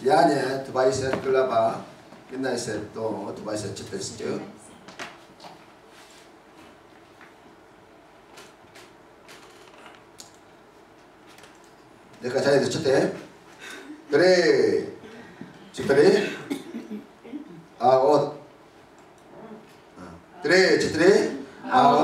Yani Dubai se kelapa, kita se to Dubai se cerita saja. Dekat saya itu cerita, dari cerita dari,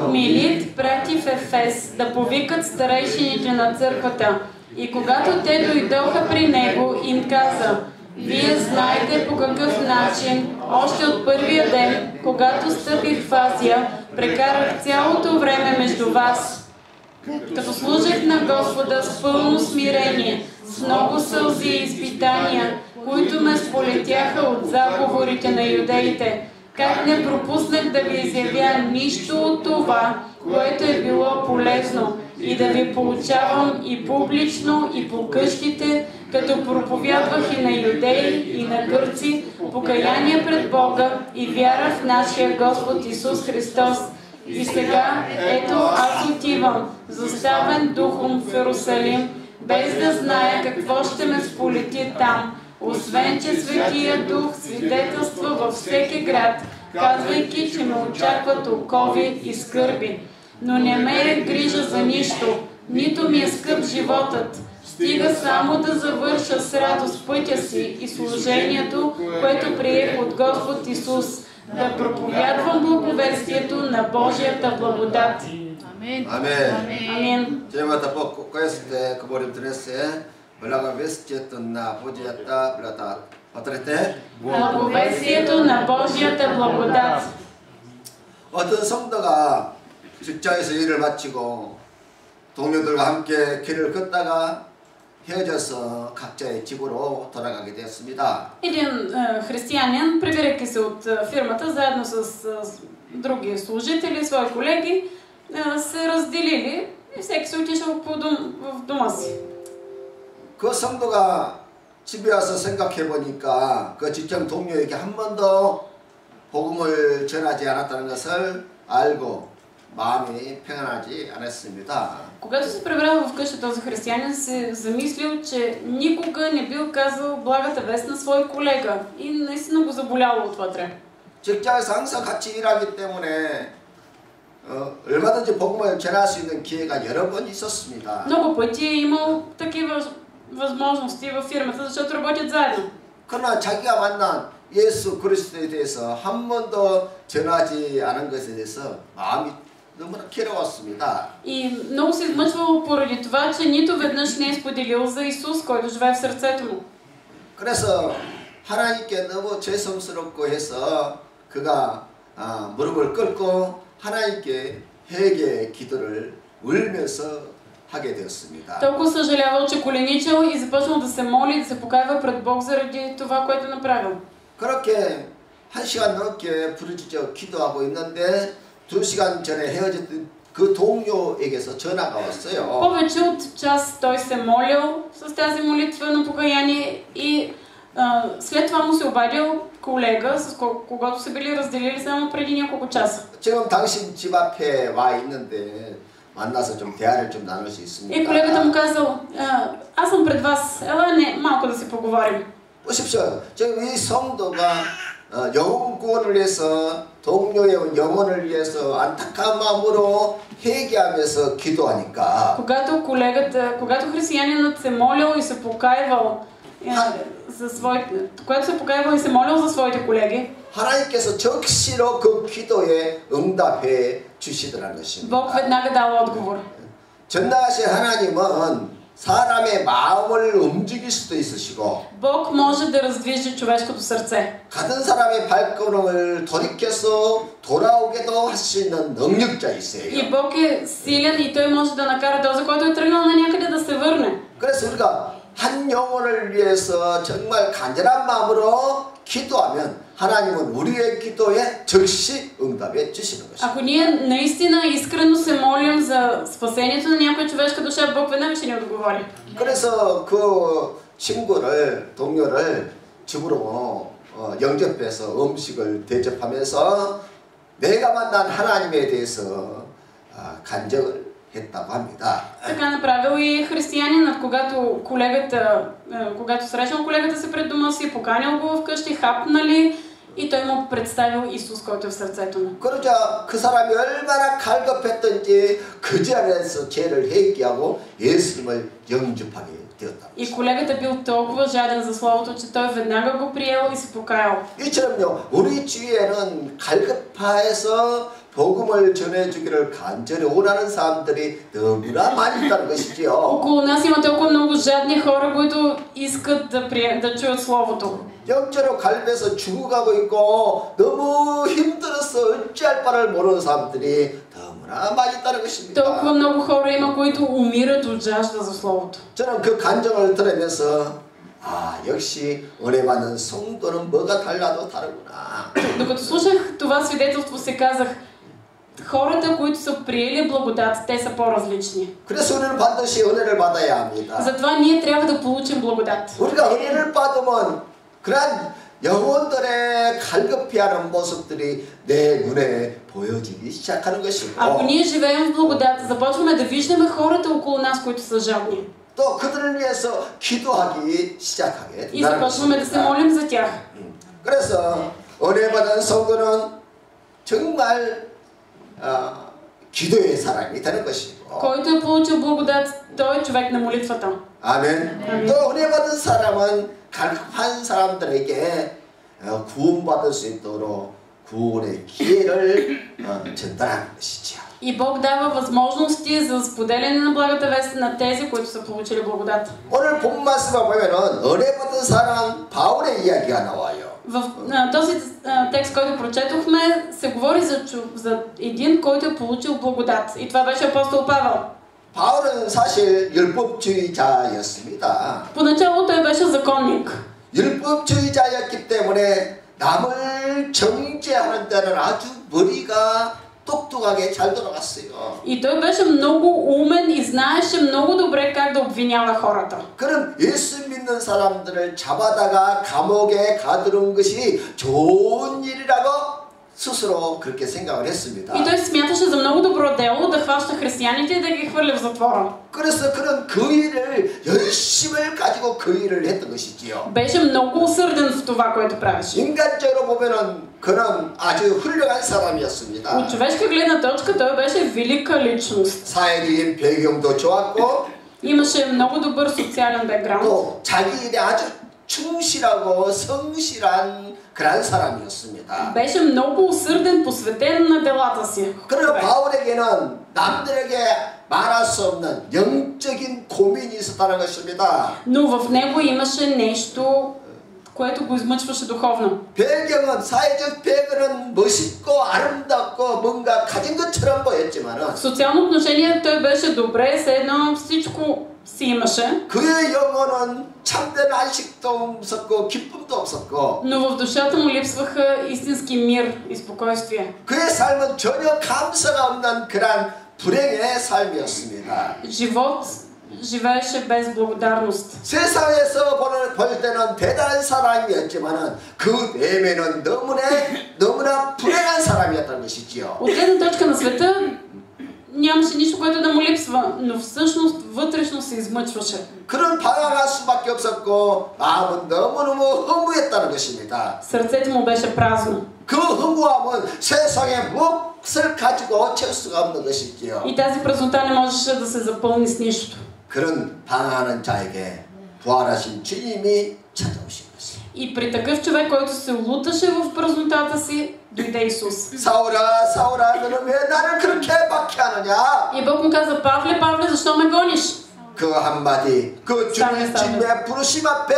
Милит прати в Ефес да повикат старейшините на църквата. И когато те дойдоха при него, им каза: вие знаете по какъв начин, още от първия ден, когато стъпих в Азия, прекарах цялото време между вас, като служех на Господа с пълно смирение, с много сълзи и изпитания, които ме сполетяха от заговорите на юдеите. Как не пропуснах да ви изявя нищо от това, което е било полезно, и да ви получавам и публично, и по къщите, като проповядвах и на юдеи, и на гърци, покаяние пред Бога и вяра в нашия Господ Исус Христос. И сега, ето, аз отивам, заставен духом в Иерусалим, без да зная какво ще ме сполети там, освен че Светия Дух свидетелства във всеки град, казвайки, че ме очакват окови и скърби. Но не ме е грижа за нищо, нито ми е скъп животът. Стига само да завърша с радост пътя си и служението, което приех от Господ Исус, да проповядвам благовестието на Божията благодат. Амин. Амин. Темата по което говорим днес е благовестието на Божията благодат. Благовестието на Божията благодат. 어떤 성도가 직장에서 일을 마치고 동료들과 함께 길을 걷다가 헤어져서 각자의 집으로 돌아가게 되었습니다. Един християнин, прибирайки се от фирмата, заедно с други служители, свои колеги, се разделили и всеки се отишъл в дома си. 그 성도가 집에 와서 생각해 보니까 그 직장 동료에게 한 번도 복음을 전하지 않았다는 것을 알고 마음이 평안하지 않았습니다. Когато се прибрал в къща, този християнин се замислил, че никога не бил казал благата вест на свой колега и наистина го заболяло отвътре. 직장에서 항상 같이 일하기 때문에 얼마든지 복음을 전할 수 있는 기회가 여러 번 있었습니다. Много пъти е имал такива възможности във фирмата, защото работят заедно. 그러나 자기가 만난 예수 그리스도에 대해서 한 번도 전하지 않은 것에 대해서 마음이 너무나 괴로웠습니다. И много се измъчвал поради това, че нито веднъж не е споделил за Исус, който живее в сърцето му. 그래서 하나님께 너무 죄송스럽고 해서 그가 무릎을 꿇고 하나님께 회개 기도를 울면서 하게 되었습니다. Толкова съжалявал, че коленичал и започнал да се моли, да се покайва пред Бог заради това, което е направил. 그렇게 1시간 넘게 부르짖어 기도하고 있는데 2시간 전에 헤어졌던 그 동료에게서 전화가 왔어요. Повече от час той се молил с тази молитва на покаяние и след това му се обадил колега, с когото се били разделили само преди няколко часа. 지금 당신 집 앞에 와 있는데 만나서 좀 대화를 좀 나눌 수 있습니까? И колегата му казал: аз съм пред вас, ела малко да си поговорим. 보십시오. 지금 이 성도가 영혼 구원을 위해서 동료의 영혼을 위해서 안타까운 마음으로 회개하면서 기도하니까 когато християнинът се молил и се покайвал и се молил за своите колеги, 하나님께서 적시로 그 기도에 응답해 주시더라는 것입니다. Бог веднага дал отговор. 전능하신 하나님은 사람의 마음을 움직일 수도 있으시고 Бог може да раздвижи човешкото сърце. 같은 사람의 발걸음을 돌이켜서 돌아오게도 할 수 있는 능력자이세요. И Бог е силен и той може да накара този, който е тръгнал на някъде, да се върне. 그래서 우리가 한 영혼을 위해서 정말 간절한 마음으로 기도하면 하나님은 우리의 기도에 즉시 응답해 주시는 것입니다. Ако ние наистина искрено се молим за спасението на някоя човешка душа, Бог веднага ще ни отговори. 그래서 그 친구를 동료를 집으로 영접해서 음식을 대접하면서 내가 만난 하나님에 대해서 간증을 했다고 합니다. Така направил и християнинът, когато срещнал колегата си пред дома си, поканил го вкъщи, хапнали и той му представил Исус, който е в сърцето му. 그러자 그 사람이 얼마나 갈급했던지 그 자리에서 죄를 회개하고 예수님을 영접하게 되었다. И колегата бил толкова жаден за Словото, че той веднага го приел и се покаял. 이처럼요, 우리 주위에는 갈급해서 복음을 전해주기를 간절히 원하는 사람들이 너무나 많이 있다는 것이지요. Около нас има толкова много жадни хора, които искат да чуят Словото. 영적으로 갈급해서 죽어가고 있고 너무 힘들어서 어찌할 바를 모르는 사람들이 너무나 많이 있다는 것입니다. Толкова много хора има, които умират от жажда за Словото. 저는 그 간증을 들으면서 역시 은혜 받는 성도는 뭐가 달라도 다르구나. Докато слушах това свидетелство, се казах, хората, които са приели благодат, те са по-различни. 그래서 우리는 반드시 은혜를 받아야 합니다. Затова ние трябва да получим благодат. 우리가 은혜를 받으면 그러한 영혼들의 갈급해하는 모습들이 내 눈에 보여지기 시작하는 것이고 Ако ние живеем в благодат, започваме да виждаме хората около нас, които са жадни. 또 그들을 위해서 기도하기 시작하게 И 된다는 започваме да се 것입니다. молим за тях. 그래서 은혜 받은 성도는 정말 기도의 사람이 되는 것이고 Който е получил благодат, той е човек на молитвата. 아멘. 또 은혜 받은 사람은 갈급한 사람들에게 구원받을 수 있도록 구원의 기회를 전달하는 것이죠. И Бог дава възможности за споделяне на благата вест на тези, които са получили благодат. 오늘 본 말씀을 보면은 은혜 받은 사람 바울의 이야기가 나와요. В този текст, който прочетохме, се говори за един, който е получил благодат. И това беше апостол Павел. 바울은 사실 율법주의자였습니다. Поначало той беше законник. 율법주의자였기 때문에 남을 정죄하는 데는 아주 머리가 똑똑하게 잘 돌아갔어요. И той беше много умен и знаеше много добре как да обвинява хората. 그럼 예수 믿는 사람들을 잡아다가 감옥에 가두는 것이 좋은 일이라고 스스로 그렇게 생각을 했습니다. И той смяташе за много добро дело да хваща християните и да ги хвърля в затвора. 그래서 그런 그 일을 열심을 가지고 그 일을 했던 것이지요. Беше много усърден в това, което правеше. 인간적으로 보면은 그는 아주 훌륭한 사람이었습니다. От човешка гледна точка той беше велика личност. 사회적인 배경도 좋았고 Имаше много добър социален бекграунд. 또 자기 일에 아주 충실하고 성실한 그런 사람이었습니다. Беше много усърден, посветен на делата си. 그러나 바울에게는 남들에게 말할 수 없는 영적인 고민이 있었다는 것입니다. Но в него имаше нещо, което го измъчваше духовно. 배경은 사회적 배경은 멋있고 아름답고 뭔가 가진 것처럼 보였지만은 В социално отношение той беше добре, все едно всичко си имаше. 그의 영혼은 참된 안식도 없었고 기쁨도 없었고 Но в душата му липсваха истински мир и спокойствие. 그의 삶은 전혀 감사가 없는 그러한 불행의 삶이었습니다. Живот живееше без благодарност. 세상에서 볼 때는 대단한 사람이었지만은 그 내면은 너무나 불행한 사람이었다는 것이지요. От гледна точка на света нямаше нищо, което да му липсва, но всъщност вътрешно се измъчваше. 그런 방황할 수밖에 없었고 마음은 너무너무 허무했다는 것입니다. Сърцето му беше празно. 그 허무함은 세상에 몫을 가지고 채울 수가 없는 것이지요. И тази празнота не можеше да се запълни с нищо. 그런 방황하는 자에게 부활하신 주님이 찾아오신 것입니다. И при такъв човек, който се луташе в празнотата си, дойде Исус. 사울아, 사울아, 너는 왜 나를 그렇게 박해하느냐? И Бог му каза: Павле, Павле, защо ме гониш? 그 한마디, 그 주님의 부르심 앞에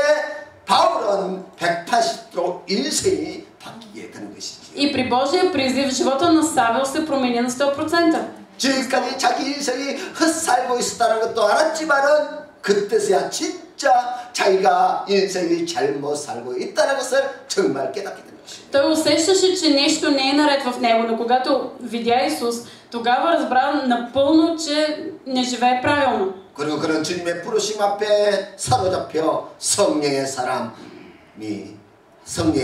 바울은 180도 인생이 바뀌게 되는 것이지. И при Божия призив живота на Савел се промени на 100%. 지금까지 자기 인생이 헛살고 있었다는 것도 알았지만은 그때서야 진짜 자기가 인생이 잘못 살고 있다는 것을 정말 깨닫게 된 것입니다. Той усещаше, че нещо не е наред в него, но когато видя Исус, тогава разбра напълно, че не живее правилно. 그리고 그는 주님의 부르심 앞에 사로잡혀 성령의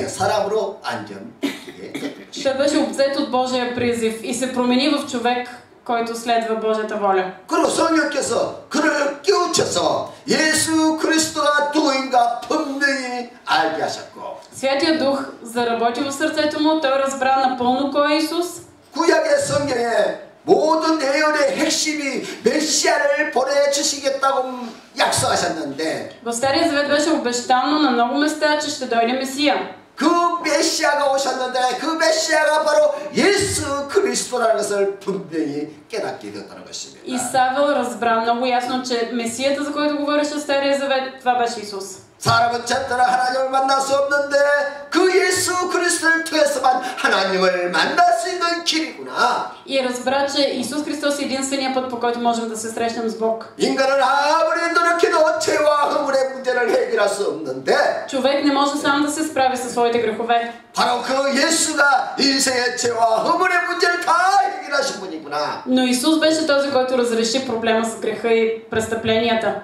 사람으로 안전하게 됐죠. Той беше обзет от Божия призив и се промени в човек, който следва Божията воля. 그리고 성령께서 그를 깨우쳐서 예수 그리스도가 누구인가 분명히 알게 하셨고 Святия Дух заработи в сърцето му, той разбра напълно кой е Исус. 구약의 성경에 모든 예언의 핵심이 메시아를 보내주시겠다고 약속하셨는데 В Стария Завет беше обещано на много места, че ще дойде Месия. 그 메시아가 오셨는데 그 메시아가 바로 예수 그리스도라는 것을 분명히 깨닫게 되었다는 И 것입니다. Савел разбра много ясно, че Месията, за който говореше в Стария Завет, това беше Исус. 사람은 절대로 하나님을 만날 수 없는데 그 예수 그리스도를 통해서만 하나님을 만날 수 있는 길이구나. И разбра, че Исус Христос е единствения път, по който можем да се срещнем с Бог. 인간은 아무리 노력해도 죄와 허물의 문제를 해결할 수 없는데 Човек не може сам да се справи със своите грехове. 바로 그 예수가 인생의 죄와 허물의 문제를 다 해결하신 분이구나. Но Исус беше този, който разреши проблема с греха и престъпленията.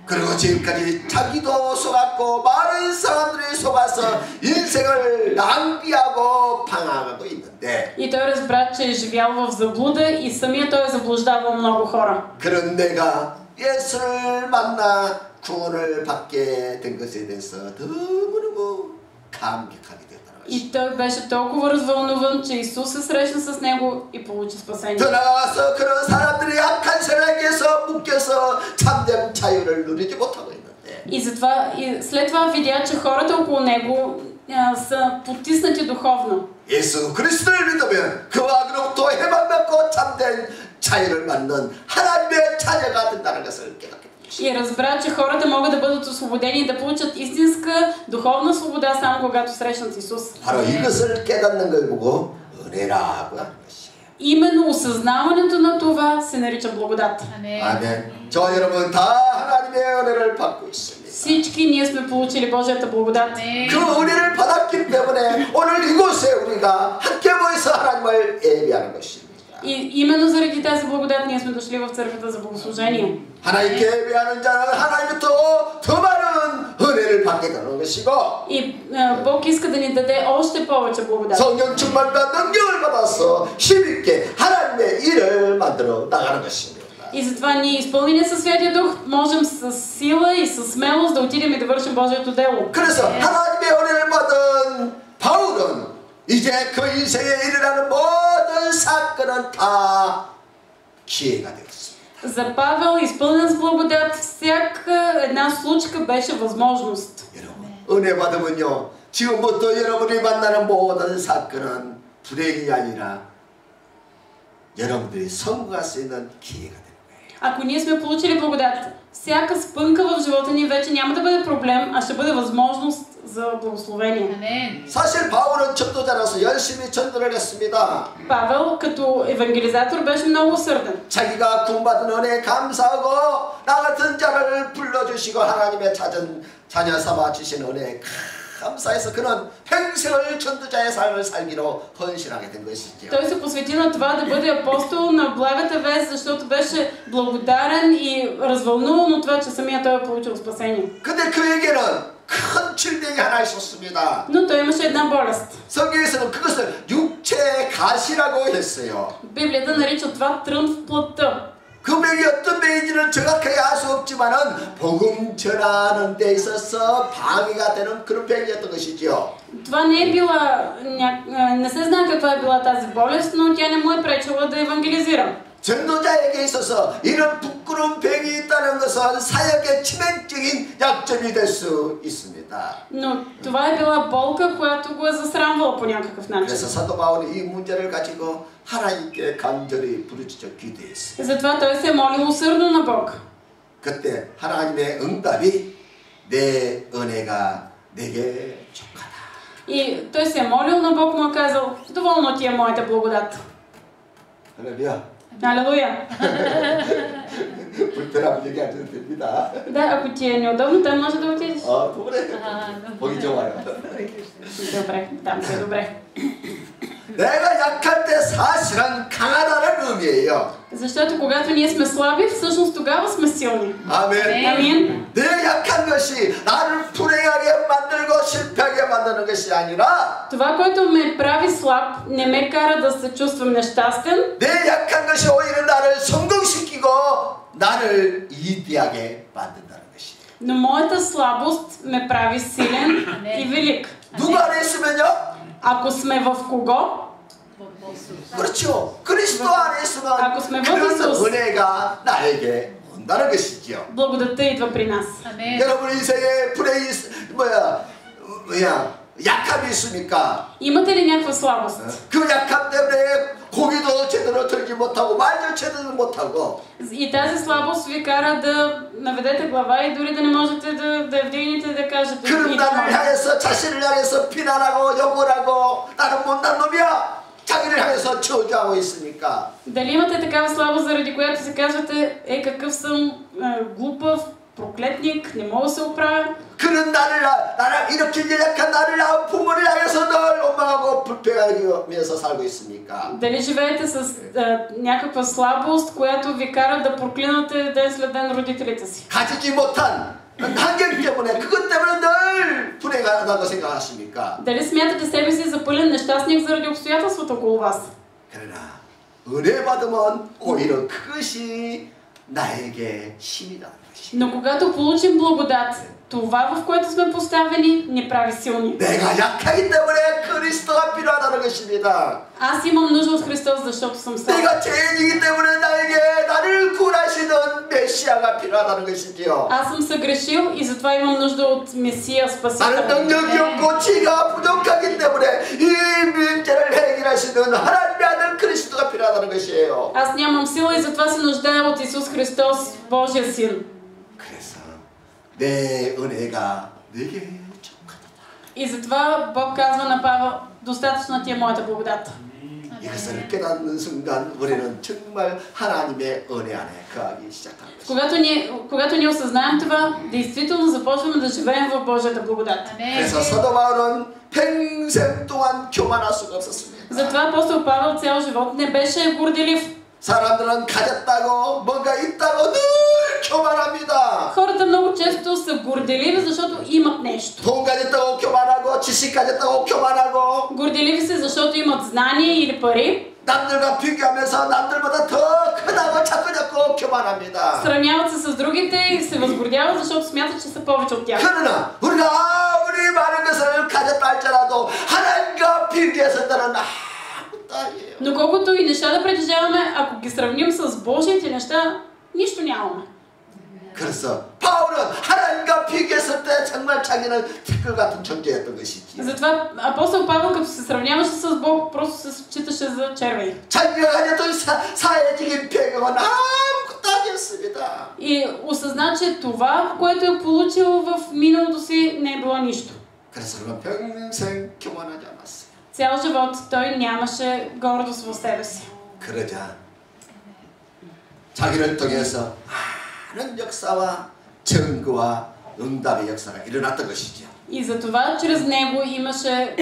그리고 지금까지 자기도 속았고 많은 사람들이 속아서 인생을 낭비하고 방황하고 있는데 И той разбра, че е живял в заблуда и самия той е заблуждавал много хора. 그런 내가 예수를 만나 구원을 받게 된 것에 대해서 너무너무 감격하게 됐다는 것이죠. И той беше толкова развълнуван, че Исус се срещна с него и получи спасение. 더 나아가서 그런 사람들이 악한 세력에서 묶여서 참된 자유를 누리지 못하고 있는데 И затова и след това видя, че хората около него са потиснати духовно. 예수 그리스도를 믿으면 그 악으로부터 해방받고 참된 자유를 받는 하나님의 자녀가 된다는 것을 깨닫게 됩니다. И разбра, че хората могат да бъдат освободени и да получат истинска духовна свобода само когато срещнат Исус. 바로 이것을 깨닫는 걸 보고 은혜라고 하는 것이에요. Именно осъзнаването на това се нарича благодат. 아멘. 저 여러분 다 하나님의 은혜를 받고 있습니다. Всички ние сме получили Божията благодат. 그 은혜를 받았기 때문에 오늘 이곳에 우리가 함께 모여서 하나님을 예배하는 것입니다. И именно заради тази благодат ние сме дошли в църквата за богослужение. 하나님께 예배하는 자는 하나님부터 더 많은 은혜를 받게 되는 것이고 И Бог иска да ни даде още повече благодат. 성령 충만과 능력을 받아서 힘있게 하나님의 일을 만들어 나가는 것입니다. И затова ние, изпълнени със Святия Дух, можем с сила и с смелост да отидем и да вършим Божието дело. 그래서 하나님의 은혜를 받은 바울은 이제 그 인생에 일어나는 모든 사건은 다 기회가 되었습니다. За Павел, изпълнен с благодат, всяка една случка беше възможност. 여러분, 은혜 받으면요, 지금부터 여러분이 만나는 모든 사건은 불행이 아니라 여러분들이 성공할 수 있는 기회가 됩니다. Ако ние сме получили благодат, всяка спънка в живота ни вече няма да бъде проблем, а ще бъде възможност за благословение. 사실 바울은 전도자로서 열심히 전도를 했습니다. Павел като евангелизатор беше много усърден. 자기가 구원받은 은혜에 감사하고 나 같은 자를 불러주시고 하나님의 자녀 삼아 주신 은혜에 감사해서 그는 평생을 전도자의 삶을 살기로 헌신하게 된 것이죠. Той се посвети на това да бъде апостол на благата вест, защото беше благодарен и развълнуван от това, че самия той е получил спасение. 근데 그에게는 큰 질병이 하나 있었습니다. Но той имаше една болест. 성경에서는 그것을 육체의 가시라고 했어요. Библията нарича това трън в плътта. 그 병이 어떤 병인지는 정확하게 알 수 없지만은 복음 전하는 데 있어서 방해가 되는 그런 병이었던 것이죠. Това не е била, не се знае каква е била тази болест, но тя не му е пречила да евангелизира. 전도자에게 있어서 이런 부끄러운 병이 있다는 것은 사역의 치명적인 약점이 될 수 있습니다. Но това е била болка, която го е засрамвала по някакъв начин. 그래서 사도 바울이 이 문제를 가지고 하나님께 간절히 부르짖어 기도했어요. Затова той се е молил усърдно на Бог. 그때 하나님의 응답이 내 은혜가 내게 족하다. И той се е молил на Бог, му е казал, доволно ти е моята благодат. 할렐루야. Алелуя! 불편하면 얘기 안 해도 됩니다. Да, ако ти е неудобно, там може да отидеш. добре. 보기 좋아요. Добре, там е добре. 내가 약할 때 사실은 강하다는 의미예요. Защото когато ние сме слаби, всъщност тогава сме силни. 아멘. Амин. 내 약한 것이 나를 불행하게 만들고 실패하게 만드는 것이 아니라 아니라 Това, което ме прави слаб, не ме кара да се чувствам нещастен, 내 약한 것이 오히려 나를 성공시키고 나를 위대하게 만든다는 것이에요. но моята слабост ме прави силен и велик. 누구 안에 있으면요? Ако сме в кого? 그렇죠. 그리스도 안에 있으면 Ако сме в 그런 Исус, 은혜가 나에게 온다는 것이죠. благодатта идва при нас. 여러분 인생에 약함이 있습니까? Имате ли някаква слабост? 그 약함 때문에 고기도 제대로 들지 못하고 말도 제대로 못하고 И тази слабост ви кара да наведете глава и дори да не можете да я вдигнете и да кажете. 그런 나를 향해서 자신을 향해서 비난하고 욕을 하고 나는 못난 놈이야 자기를 향해서 저주하고 있으니까 Дали имате такава слабост, заради която се казвате, какъв съм глупав, проклетник, не мога да се оправя? 그런 나를 이렇게 약한 나를 낳은 부모를 향해서 늘 원망하고 불평하면서 살고 있습니까? Дали живеете с някаква слабост, която ви кара да проклинате ден след ден родителите си? 가지지 못한 환경 때문에 그것 때문에 늘 불행하다고 생각하십니까? Дали смятате себе си за пълен нещастник заради обстоятелствата около вас? 그러나 은혜 받으면 오히려 그것이 나에게 힘이라는 것이. Но когато получим благодат, това, в което сме поставени, ни прави силни. 내가 약하기 때문에 그리스도가 필요하다는 것입니다. Аз имам нужда от Христос, защото съм слаб. 내가 죄인이기 때문에 나를 구원하시는 메시아가 필요하다는 것이지요. Аз съм съгрешил и затова имам нужда от Месия, 나는 Спасител. 능력이 없고 지가 부족하기 때문에 이 문제를 해결하시는 하나님의 아들 그리스도가 필요하다는 것이에요. Аз нямам сила и затова се нуждая от Исус Христос, Божия Син. 그래서 내 은혜가 내게 족하다. И затова Бог казва на Павел, достатъчна ти е моята благодат. 이것을 깨닫는 순간 우리는 정말 하나님의 은혜 안에 거하기 시작하는 것입니다. Когато ние осъзнаем това, действително започваме да живеем в Божията благодат. 그래서 사도 바울은 평생 동안 교만할 수가 없었습니다. Затова апостол Павел цял живот не беше горделив. 사람들은 가졌다고 뭔가 있다고 늘 교만합니다. Хората много често са горделиви, защото имат нещо. 돈 가졌다고 교만하고 지식 가졌다고 교만하고 Горделиви се, защото имат знание или пари. 남들과 비교하면서 남들보다 더 크다고 자꾸 교만합니다. Сравняват се с другите и се възгордяват, защото смятат, че са повече от тях. 그러나 우리가 아무리 많은 것을 가졌다 할지라도 하나님과 비교해서 나는 아무것도 아니에요. Но колкото и неща да притежаваме, ако ги сравним с Божиите неща, нищо нямаме. 그래서 바울은 하나님과 비교했을 때 정말 자기는 티끌 같은 존재였던 것이지. Затова апостол Павел, като се сравняваше с Бог, просто се считаше за червей. 자기가 가졌던 사회적인 배경은 아무것도 아니었습니다. И осъзна, че това, което е получил в миналото си, не е било нищо. 그래서 그는 평생 교만하지 않았어요. Цял живот той нямаше гордост в себе си. 그러자 자기를 통해서 많은 역사와 증거와 응답의 역사가 일어났던 것이죠. И затова чрез него имаше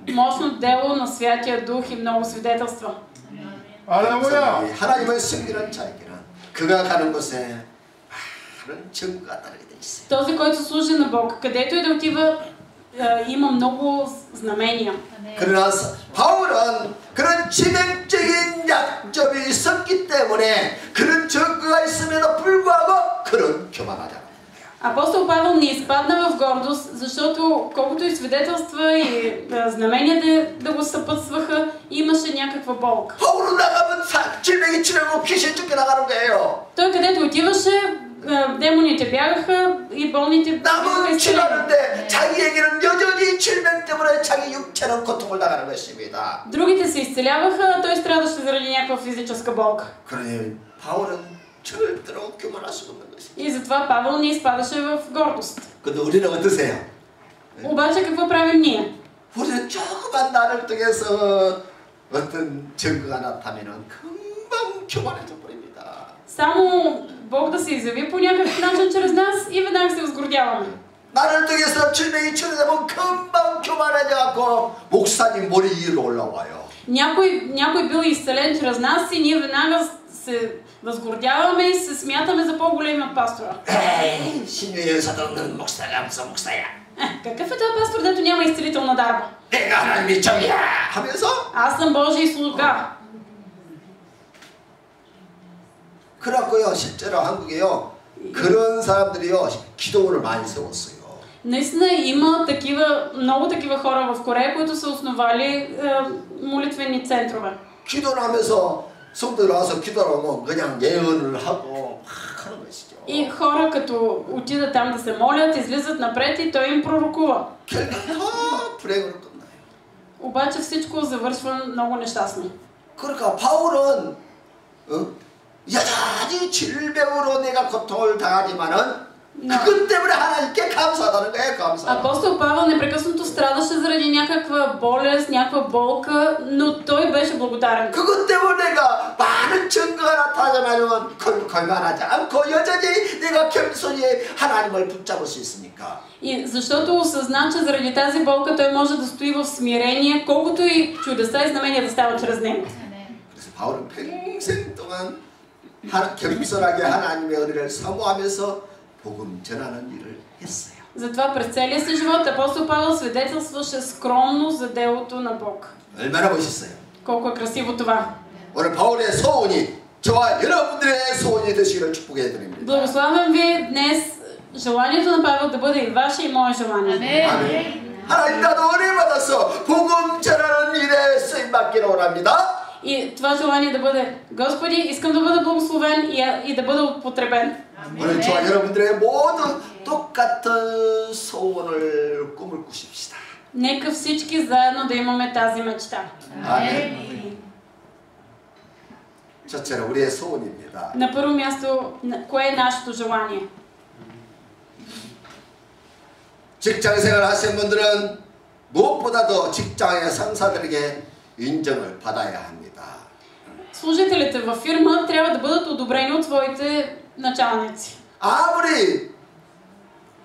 мощно дело на Святия Дух и много свидетелства. 할렐루야. 하나님의 섬기는 자에게는 그가 가는 곳에 많은 증거가 따르게 돼 있어요. Този, който служи на Бог, където и да отива, има много знамения. 그러나 바울은 그런 치명적인 약점이 있었기 때문에 그런 증거가 있음에도 불구하고 그런 교만하지 않아요. Апостол Павел не изпадна в гордост, защото колкото и свидетелства и знамения да го съпътстваха, имаше някаква болка. 바울은 나가면 질병이 치료고 귀신 쫓겨나가는 거예요. Той където отиваше, демоните бягаха и болните бяха 남은 изцелени. 치료하는데 자기에게는 여전히 질병 때문에 자기 육체는 고통을 당하는 것입니다. Другите се изцеляваха, а той страдаше заради някаква физическа болка. 그러니 바울은 절대로 교만할 수 없는 것입니다. И затова Павел не изпадаше в гордост. 근데 우리는 어떠세요? Обаче какво правим ние? 우리는 조그만 나를 통해서 어떤 증거가 나타나면 금방 교만해져 버립니다. Само Бог да се изяви по някакъв начин чрез нас и веднага се възгордяваме. 나를 통해서 질병이 치료되면 금방 교만해져갖고 목사님 머리 위로 올라와요. Някой бил изцелен чрез нас и ние веднага се възгордяваме и се смятаме за по-големи от пастора. 에이, 신유연사도 없는 목사가 무슨 목사야? какъв е този пастор, дето няма изцелителна дарба? 내가 하나님의 종이야 하면서 Аз съм Божий слуга. 그렇고요. 실제로 한국에요. 그런 사람들이요. 기도원을 많이 세웠어요. Наистина има много такива хора в Корея, които са основали молитвени центрове. 기도를 하면서 성도들 와서 기도하면 그냥 예언을 하고 막 하는 것이죠. И хора като отидат там да се молят, излизат напред и той им пророкува. 결국 다 불행으로 끝나요. Обаче всичко завършва много нещастно. 그러니까 바울은 여전히 질병으로 내가 고통을 당하지만은 그것 때문에 하나님께 감사하다는 거예요. 감사. Апостол Павел непрекъснато страдаше заради някаква болест, някаква болка, но той беше благодарен. 그것 때문에 내가 많은 증거가 나타나면 걸만하지 않고 여전히 내가 겸손히 하나님을 붙잡을 수 있으니까. И защото осъзна, че заради тази болка той може да стои в смирение, колкото и чудеса и знамения да стават чрез него. 그래서 바울은 평생 동안 겸손하게 하나님의 은혜를 사모하면서 복음 전하는 일을 했어요. Затова през целия си живот апостол Павел свидетелстваше скромно за делото на Бог. 얼마나 멋있어요. Колко е красиво това. 오늘 바울의 소원이 저와 여러분들의 소원이 되시기를 축복해 드립니다. Благославям ви днес желанието на Павел да бъде и ваше и мое желание. 아멘. 하나님 나도 은혜 받아서 복음 전하는 일에 쓰임 받기를 원합니다. И това желание да бъде: Господи, искам да бъда благословен и да бъда употребен. 오늘 저와 여러분들의 모두 똑같은 소원을 꿈을 꾸십시다. Нека всички заедно да имаме тази мечта. 아멘. 첫째는 우리의 소원입니다. На първо място, кое е нашето желание? 직장생활 하시는 분들은 무엇보다도 직장의 상사들에게 인정을 받아야 합니다. Служителите във фирма трябва да бъдат одобрени от своите началници. 아무리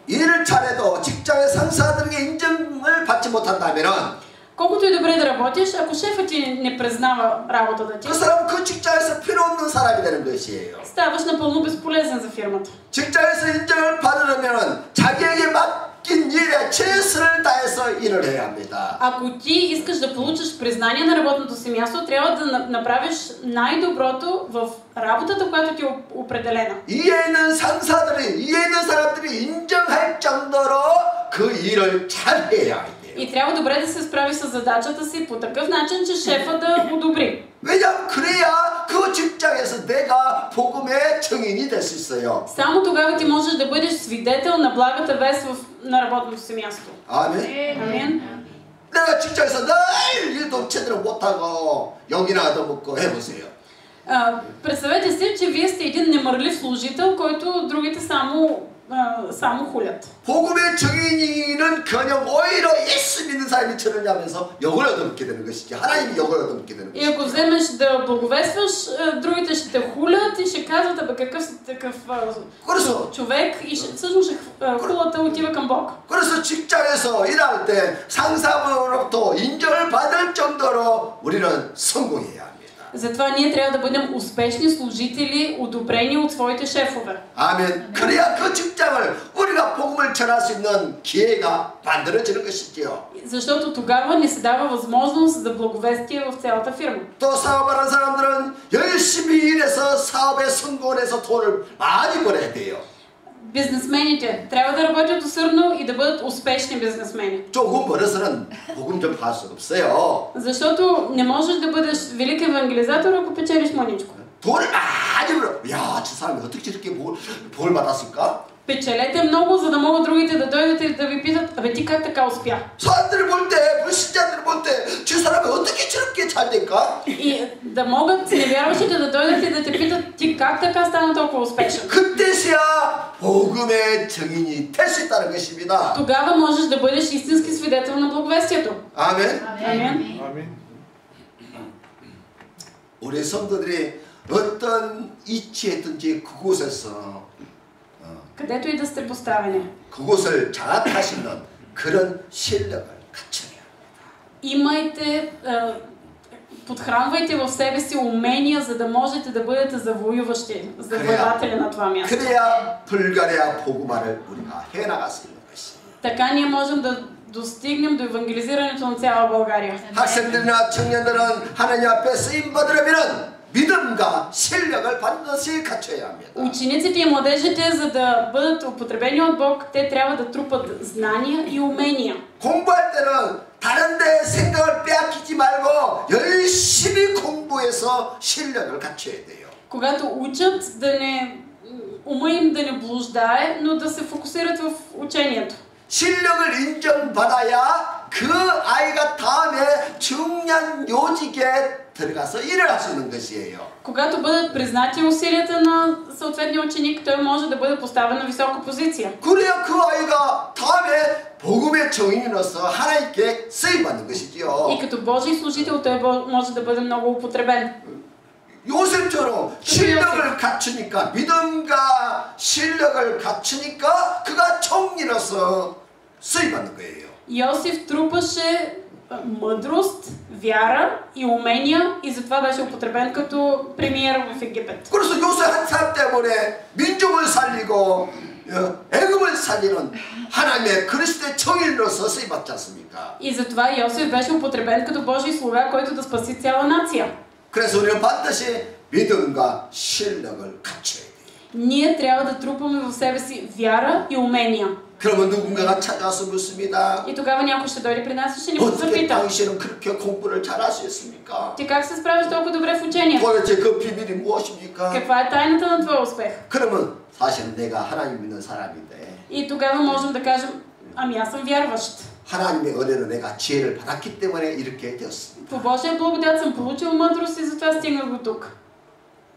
일을 잘해도 직장의 상사들에게 인정을 받지 못한다면 Колкото и добре да работиш, ако шефът ти не признава работата ти, 그 사람은 그 직장에서 필요 없는 사람이 되는 것이에요. ставаш напълно безполезен за фирмата. 직장에서 인정을 받으려면 자기에게 맡긴 일에 최선을 다해서 일을 해야 합니다. Ако ти искаш да получиш признание на работното си място, трябва да направиш най-доброто в работата, която ти е определена. 위에 있는 상사들이, 위에 있는 사람들이 인정할 정도로 그 일을 잘 해야 해요. И трябва добре да се справи с задачата си по такъв начин, че шефа да одобри. 왜냐하면 그래야 그 직장에서 내가 복음의 증인이 될 수 있어요. Само тогава ти можеш да бъдеш свидетел на благата вест на работното си място. 아멘. Амин. 내가 직장에서 늘 일도 제대로 못하고 욕이나 얻어먹고 해보세요. Представете си, че вие сте един немърлив служител, който другите само хулят. 복음의 증인은 그냥 오히려 예수 믿는 사람이 저러냐 하면서 욕을 얻어먹게 되는 것이지 하나님이 욕을 얻어먹게 되는 И 것이지. ако вземеш да благовестваш, другите ще те хулят и ще казват: абе, какъв си такъв човек, и всъщност хулата отива към Бог. 그래서 직장에서 일할 때 상사로부터 인정을 받을 정도로 우리는 성공해야 합니다. Затова ние трябва да бъдем успешни служители, одобрени от своите шефове. 아멘. 그래야 그 직장을 우리가 복음을 전할 수 있는 기회가 만들어지는 것이지요. Защото тогава ни се дава възможност за благовестие в цялата фирма. 또 사업하는 사람들은 열심히 일해서 사업에 성공을 해서 돈을 많이 벌어야 돼요. Бизнесмените трябва да работят усърдно и да бъдат успешни бизнесмени. 조금 벌어서는 복음 좀 할 수 없어요. Защото не можеш да бъдеш велик евангелизатор, ако печелиш мъничко. 돈을 많이 벌어. 야, 저 사람이 어떻게 저렇게 복을 받았을까? Печелете много, за да могат другите да дойдат и да ви питат: абе, ти как така успя? 사람들이 볼 때, 불신자들이 볼 때, 저 사람이 어떻게 저렇게 잘 될까? И да могат невярващите да дойдат и да те питат: ти как така стана толкова успешен? 그때서야 복음의 증인이 될 수 있다는 것입니다. Тогава можеш да бъдеш истински свидетел на благовестието. 아멘. Амин. 우리 성도들이 어떤 위치에든지 그곳에서 Където и да сте поставени, 그곳을 장악하시는 그런 실력을 갖춰야 합니다. имайте, подхранвайте в себе си умения, за да можете да бъдете завоюващи, завоеватели на това място. 그래야 불가리아 복음화를 우리가 해나갈 수 있는 것입니다. Така ние можем да достигнем до евангелизирането на цяла България. 학생들이나 청년들은 하나님 앞에 쓰임 받으려면 믿음과 실력을 반드시 갖춰야 합니다. Учениците и младежите, за да бъдат употребени от Бог, те трябва да трупат знания и умения. 공부할 때는 다른 데 생각을 빼앗기지 말고 열심히 공부해서 실력을 갖춰야 돼요. Когато учат, ума им да не блуждае, но да се фокусират в учението. 실력을 인정받아야 그 아이가 다음에 중요한 요직에 들어가서 일을 할 수 있는 것이에요. Когато бъдат признати усилията на съответния ученик, той може да бъде поставен на висока позиция. 그래야 그 아이가 다음에 복음의 정인으로서 하나님께 쓰임받는 것이지요. И като Божий служител той може да бъде много употребен. 요셉처럼 실력을 갖추니까 믿음과 실력을 갖추니까 그가 총리로서 쓰임받는 거예요. Йосиф трупаше мъдрост, вяра и умения и затова беше употребен като премиер в Египет. 그래서 요셉 한 사람 때문에 민족을 살리고 애굽을 살리는 하나님의 그리스도의 정인으로서 쓰임받지 않습니까? И затова Йосиф беше употребен като Божий слуга, който да спаси цяла нация. 그래서 우리는 반드시 믿음과 실력을 갖춰야 돼요. Ние трябва да трупаме в себе си вяра и умения. 그러면 누군가가 찾아와서 묻습니다. И тогава някой ще дойде при нас и ще ни 어떻게 попита: 당신은 그렇게 공부를 잘할 수 있습니까? ти как се справиш толкова добре в учението? 도대체 그 비밀이 무엇입니까? Каква е тайната на твоя успех? 그러면 사실은 내가 하나님 믿는 사람인데 И тогава можем да кажем: ами аз съм вярващ. 하나님의 은혜로 내가 지혜를 받았기 때문에 이렇게 되었습니다. По Божия благодат съм получил мъдрост и затова стигнах до тук.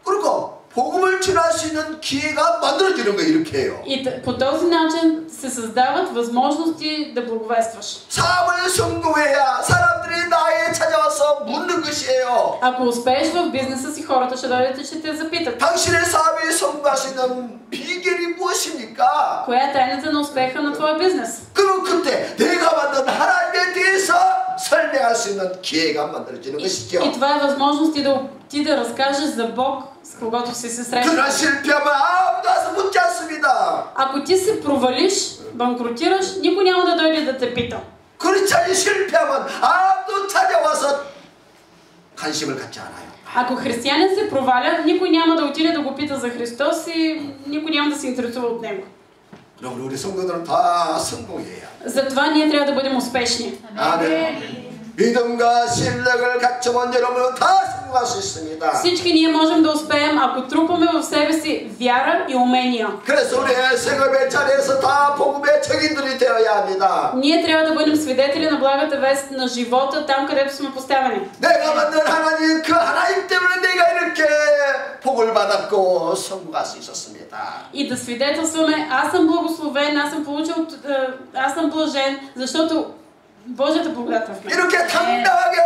그리고 복음을 전할 수 있는 기회가 만들어지는 거 이렇게 해요. И по този начин се създават възможности да благовестваш. 사업을 성공해야 사람들이 나에 찾아와서 묻는 것이에요. Ако успееш в бизнеса си, хората ще дойдат и ще те запитат: 당신의 사업이 성공할 수 있는 비결이 무엇입니까? коя е тайната на успеха на твоя бизнес? 그럼 그때 내가 만든 하나님에 대해서 설명할 수 있는 기회가 만들어지는 것이죠. И това е възможност ти да разкажеш за Бог, с когото си се срещал. 그러나 실패하면 아무도 와서 묻지 않습니다. Ако ти се провалиш, банкротираш, никой няма да дойде да те пита. 크리스찬이 실패하면 아무도 찾아와서 관심을 갖지 않아요. Ако християнин се проваля, никой няма да отиде да го пита за Христос и никой няма да се интересува от него. 그럼 우리 성도들은 다 성공해야. Затова ние трябва да бъдем успешни. 아멘. 믿음과 실력을 갖추면 여러분은 다 성공할 수 있습니다. Всички ние можем да успеем, ако трупаме в себе си вяра и умения. 그래서 우리의 생업의 자리에서 다 복음의 증인들이 되어야 합니다. Ние трябва да бъдем свидетели на благата вест на живота там, където сме поставени. 내가 만든 하나님, 그 하나님 때문에 내가 이렇게 복을 받았고 성공할 수 있었습니다. И да свидетелстваме: аз съм благословен, аз съм блажен, защото Божията благодат в мен. 이렇게 당당하게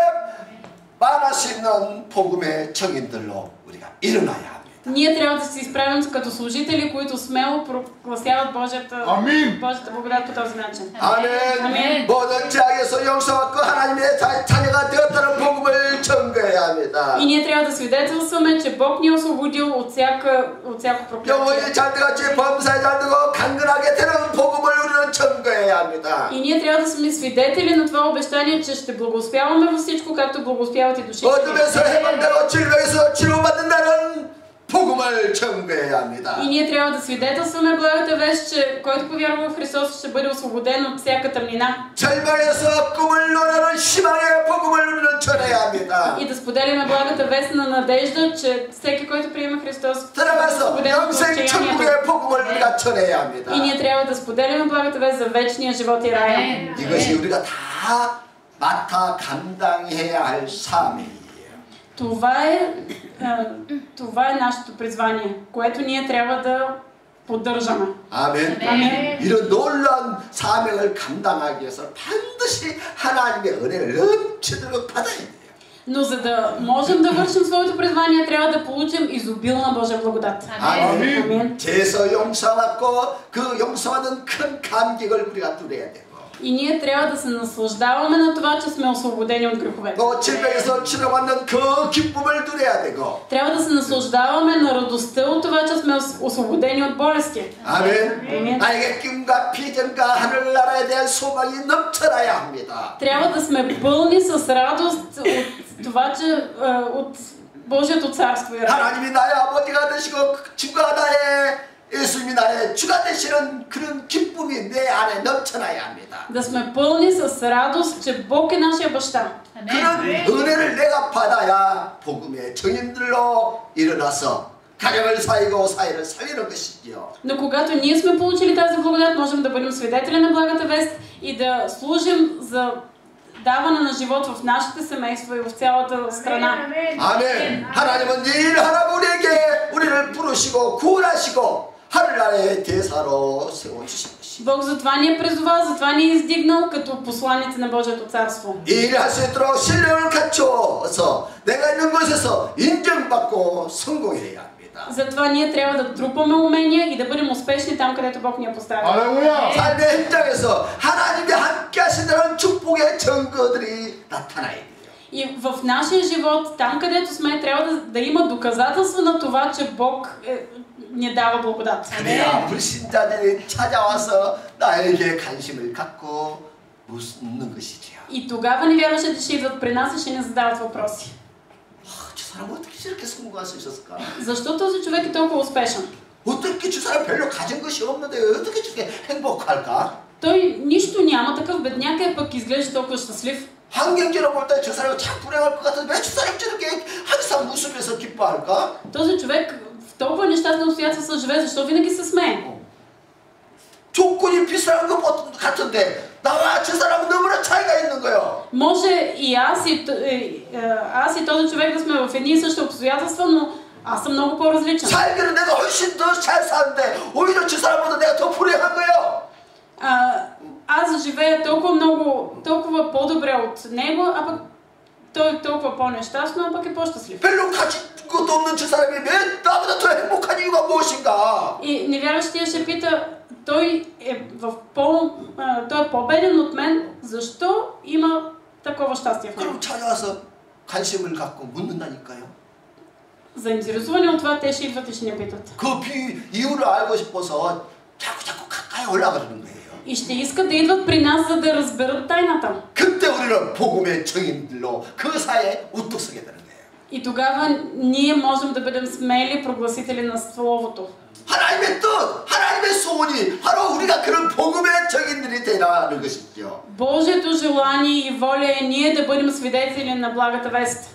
말할 수 있는 복음의 증인들로 우리가 일어나야 합니다. Ние трябва да се изправим като служители, които смело прогласяват Божията благодат по този начин. 아멘. 모든 죄악에서 용서받고 하나님의 자녀가 되었다는 복음을 증거해야 합니다. И ние трябва да свидетелстваме, че Бог ни е освободил от всяко проклятие. 영혼이 잘되같이 범사에 잘되고 강건하게 되는 복음을 우리는 증거해야 합니다. И ние трябва да сме свидетели на това обещание, че ще благоуспяваме във всичко, както благоуспяват и душите. 어둠에서 해방되고 질병에서 치료받는다는 복음을 증거해야 합니다. И ние трябва да свидетелстваме благата вест, че който повярва в Христос ще бъде освободен от всяка тъмнина. 절망에서 꿈을 논하는 희망의 복음을 우리는 전해야 합니다. И да споделяме благата вест на надежда, че всеки, който приема Христос, 들어가서 영생 천국의 복음을 우리가 전해야 합니다. И ние трябва да споделяме благата вест за вечния живот и рая. 이것이 우리가 다 맡아 감당해야 할 사명이에요. Това е нашето призвание, което ние трябва да поддържаме. 아멘. 아멘. 이런 놀라운 사명을 감당하기 위해서 반드시 하나님의 은혜를 넘치도록 받아야 돼요. Но за да можем да вършим своето призвание, трябва да получим изобилна Божия благодат. 아멘. 죄에서 용서받고 그 용서받은 큰 감격을 우리가 누려야 되고. И ние трябва да се наслаждаваме на това, че сме освободени от греховете. 또 질병에서 치료받는 그 기쁨을 누려야 되고. Трябва да се наслаждаваме на радостта от това, че сме освободени от болести. 아멘. 나에게 꿈과 비전과 하늘나라에 대한 소망이 넘쳐나야 합니다. Трябва да сме пълни с радост от това, че от Божието царство. 하나님이 나의 아버지가 되시고 주가 나의 예수님이 나의 주가 되시는 그런 기쁨이 내 안에 넘쳐나야 합니다. Да сме пълни с радост, че Бог е нашия баща. 그런 은혜를 내가 받아야 복음의 증인들로 일어나서 가정을 살리고 사회를 살리는 것이지요. Но когато ние сме получили тази благодат, можем да бъдем свидетели на благата вест и да служим за даване на живот в нашите семейства и в цялата страна. 아멘. 하나님은 일 하나 우리를 부르시고 구원하시고 하늘나라의 대사로 세워주신 것이. Бог затова ни е призовал, затова ни е издигнал като посланици на Божието царство. 일할 수 있도록 신령을 갖추어서 내가 있는 곳에서 인정받고 성공해야 합니다. Затова ние трябва да трупаме умения и да бъдем успешни там, където Бог ни е поставил. 할렐루야. 삶의 현장에서 하나님이 함께 하신다는 축복의 증거들이 나타나야 돼요. И в нашия живот, там където сме, трябва да има доказателства на това, че Бог ни дава благодат. 그래야 불신자들이 찾아와서 나에게 관심을 갖고 묻는 것이지요. И тогава невярващите ще идват при нас и ще ни задават въпроси. 저 사람 어떻게 저렇게 성공할 수 있었을까? Защо този човек е толкова успешен? 어떻게 저 사람 별로 가진 것이 없는데 어떻게 저렇게 행복할까? Той нищо няма, такъв бедняк е, пък изглежда толкова щастлив. 환경적으로 볼 때 저 사람이 참 불행할 것 같은데 왜 저 사람이 저렇게 항상 웃으면서 기뻐할까? Този човек в толкова нещастни обстоятелства живее, защо винаги се смее? 조건이 비슷한 것 같은데 나와 저 사람은 너무나 차이가 있는 거예요. Може и аз и този човек да сме в едни и същи обстоятелства, но аз съм много по-различен. 살기는 내가 훨씬 더 잘 사는데 오히려 저 사람보다 내가 더 불행한 거예요. Аз живея толкова по-добре от него, а пък той е толкова по-нещастно, а пък е по-щастлив. 별로 가진 것도 없는 저 사람이 왜 나보다 더 행복한 이유가 무엇인가? И невярващия ще пита, той е по-беден от мен, защо има такова щастие в него? 그럼 찾아와서 관심을 갖고 묻는다니까요. Заинтересувани от това, те ще идват и ще ни питат. 그 이유를 알고 싶어서 자꾸 가까이 올라가는 거예요. И ще искат да идват при нас, за да разберат тайната. 그때 우리는 복음의 증인들로 그 사회에 우뚝 서게 되는 거예요. И тогава ние можем да бъдем смели прогласители на Словото. 하나님의 뜻, 하나님의 소원이 바로 우리가 그런 복음의 증인들이 되라는 것이죠. Божието желание и воля е ние да бъдем свидетели на благата вест.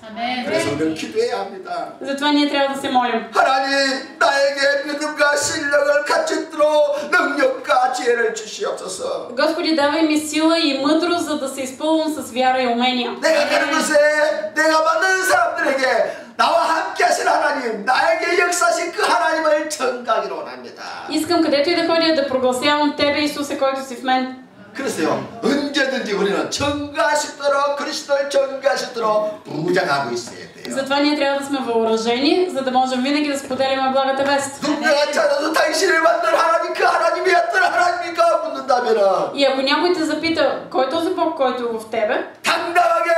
그래서 우리는 기도해야 합니다. Затова ние трябва да се молим. 하나님, 나에게 믿음과 신령을 갖추도록 능력과 지혜를 주시옵소서. Господи, давай ми сила и мъдрост, за да се изпълням с вяра и умения. 내가 가는 곳에 내가 만나는 사람들에게 나와 함께 하신 하나님, 나에게 역사하신 그 하나님을 전가하기로 원합니다. Искам където и да ходя да прогласявам Тебе, Исусе, който си в мен. 그래서요, 언제든지 우리는 전가하시도록 그리스도를 전가하시도록 무장하고 있어야 돼요. Затова ние трябва да сме въоръжени, за да можем винаги да споделяме благата вест. 누군가 찾아서 당신을 만든 하나님, 그 하나님이 어떤 하나님입니까? 묻는다면은 И ако някой те запита, кой е този Бог, който е в тебе, 당당하게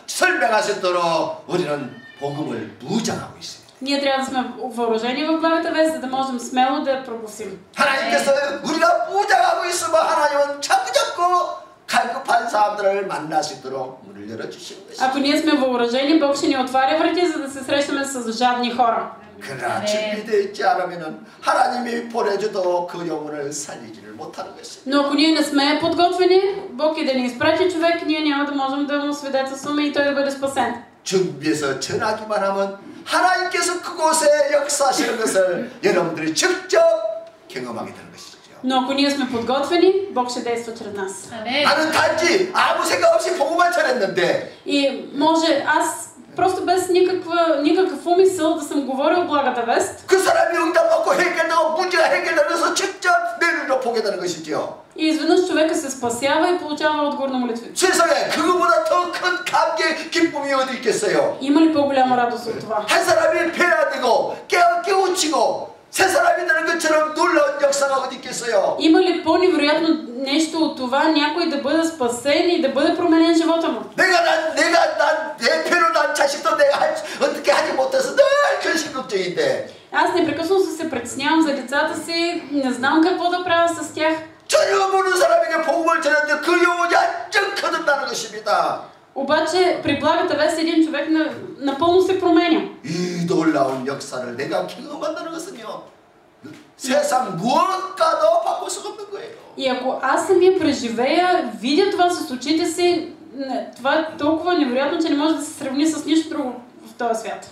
설명하셨도록 우리는 복음을 무장하고 있습니다. ние трябва да сме въоръжени в благата вест, за да можем смело да я прогласим. 하나님께서 우리가 무장하고 있으면 하나님은 자꾸 갈급한 사람들을 만날 수 있도록 문을 열어주시는 것입니다. Ако ние сме въоръжени, Бог ще ни отваря врати, за да се срещаме с жадни хора. 그러나 준비되어 있지 않으면 하나님이 보내줘도 그 영혼을 살리지를 못하는 것입니다. Но ако ние не сме подготвени, Бог и да ни изпрати човек, ние няма да можем да му свидетелстваме и той да бъде спасен. 준비해서 전하기만 하면 하나님께서 그곳에 역사하시는 것을 여러분들이 직접 경험하게 되는 것이죠. Но ако ние сме подготвени, Бог ще действа чрез нас. 나는 단지 아무 생각 없이 복음만 전했는데 И може аз просто без никакъв умисъл да съм говорил благата вест. 그 사람이 응답받고 해결되고 문제가 해결되면서 직접 내일로 보게 되는 것이죠. И изведнъж човека се спасява и получава отговор на молитвите. 세상에 그거보다 더 큰 감격, 기쁨이 어디 있겠어요? Има ли по-голяма радост от това? 한 사람이 배워되고 깨우치고 새 사람이 되는 것처럼 놀라운 역사가 어디 있겠어요? Има ли по-невероятно нещо от това някой да бъде спасен и да бъде променен живота му? 난 대표로 난 자식도 내가 어떻게 하지 못해서 늘 근심걱정인데. Аз непрекъснато се притеснявам за децата си, не знам какво да правя с тях. 전혀 모르는 사람에게 복음을 전했는데 그 영혼이 완전 거듭나는 것입니다. обаче при благата вест един човек напълно се променя. 이 놀라운 역사를 내가 경험한다는 것은요, 세상 무엇과도 바꿀 수가 없는 거예요. И ако аз самия преживея, видя това с очите си, това е толкова невероятно, че не може да се сравни с нищо друго в този свят.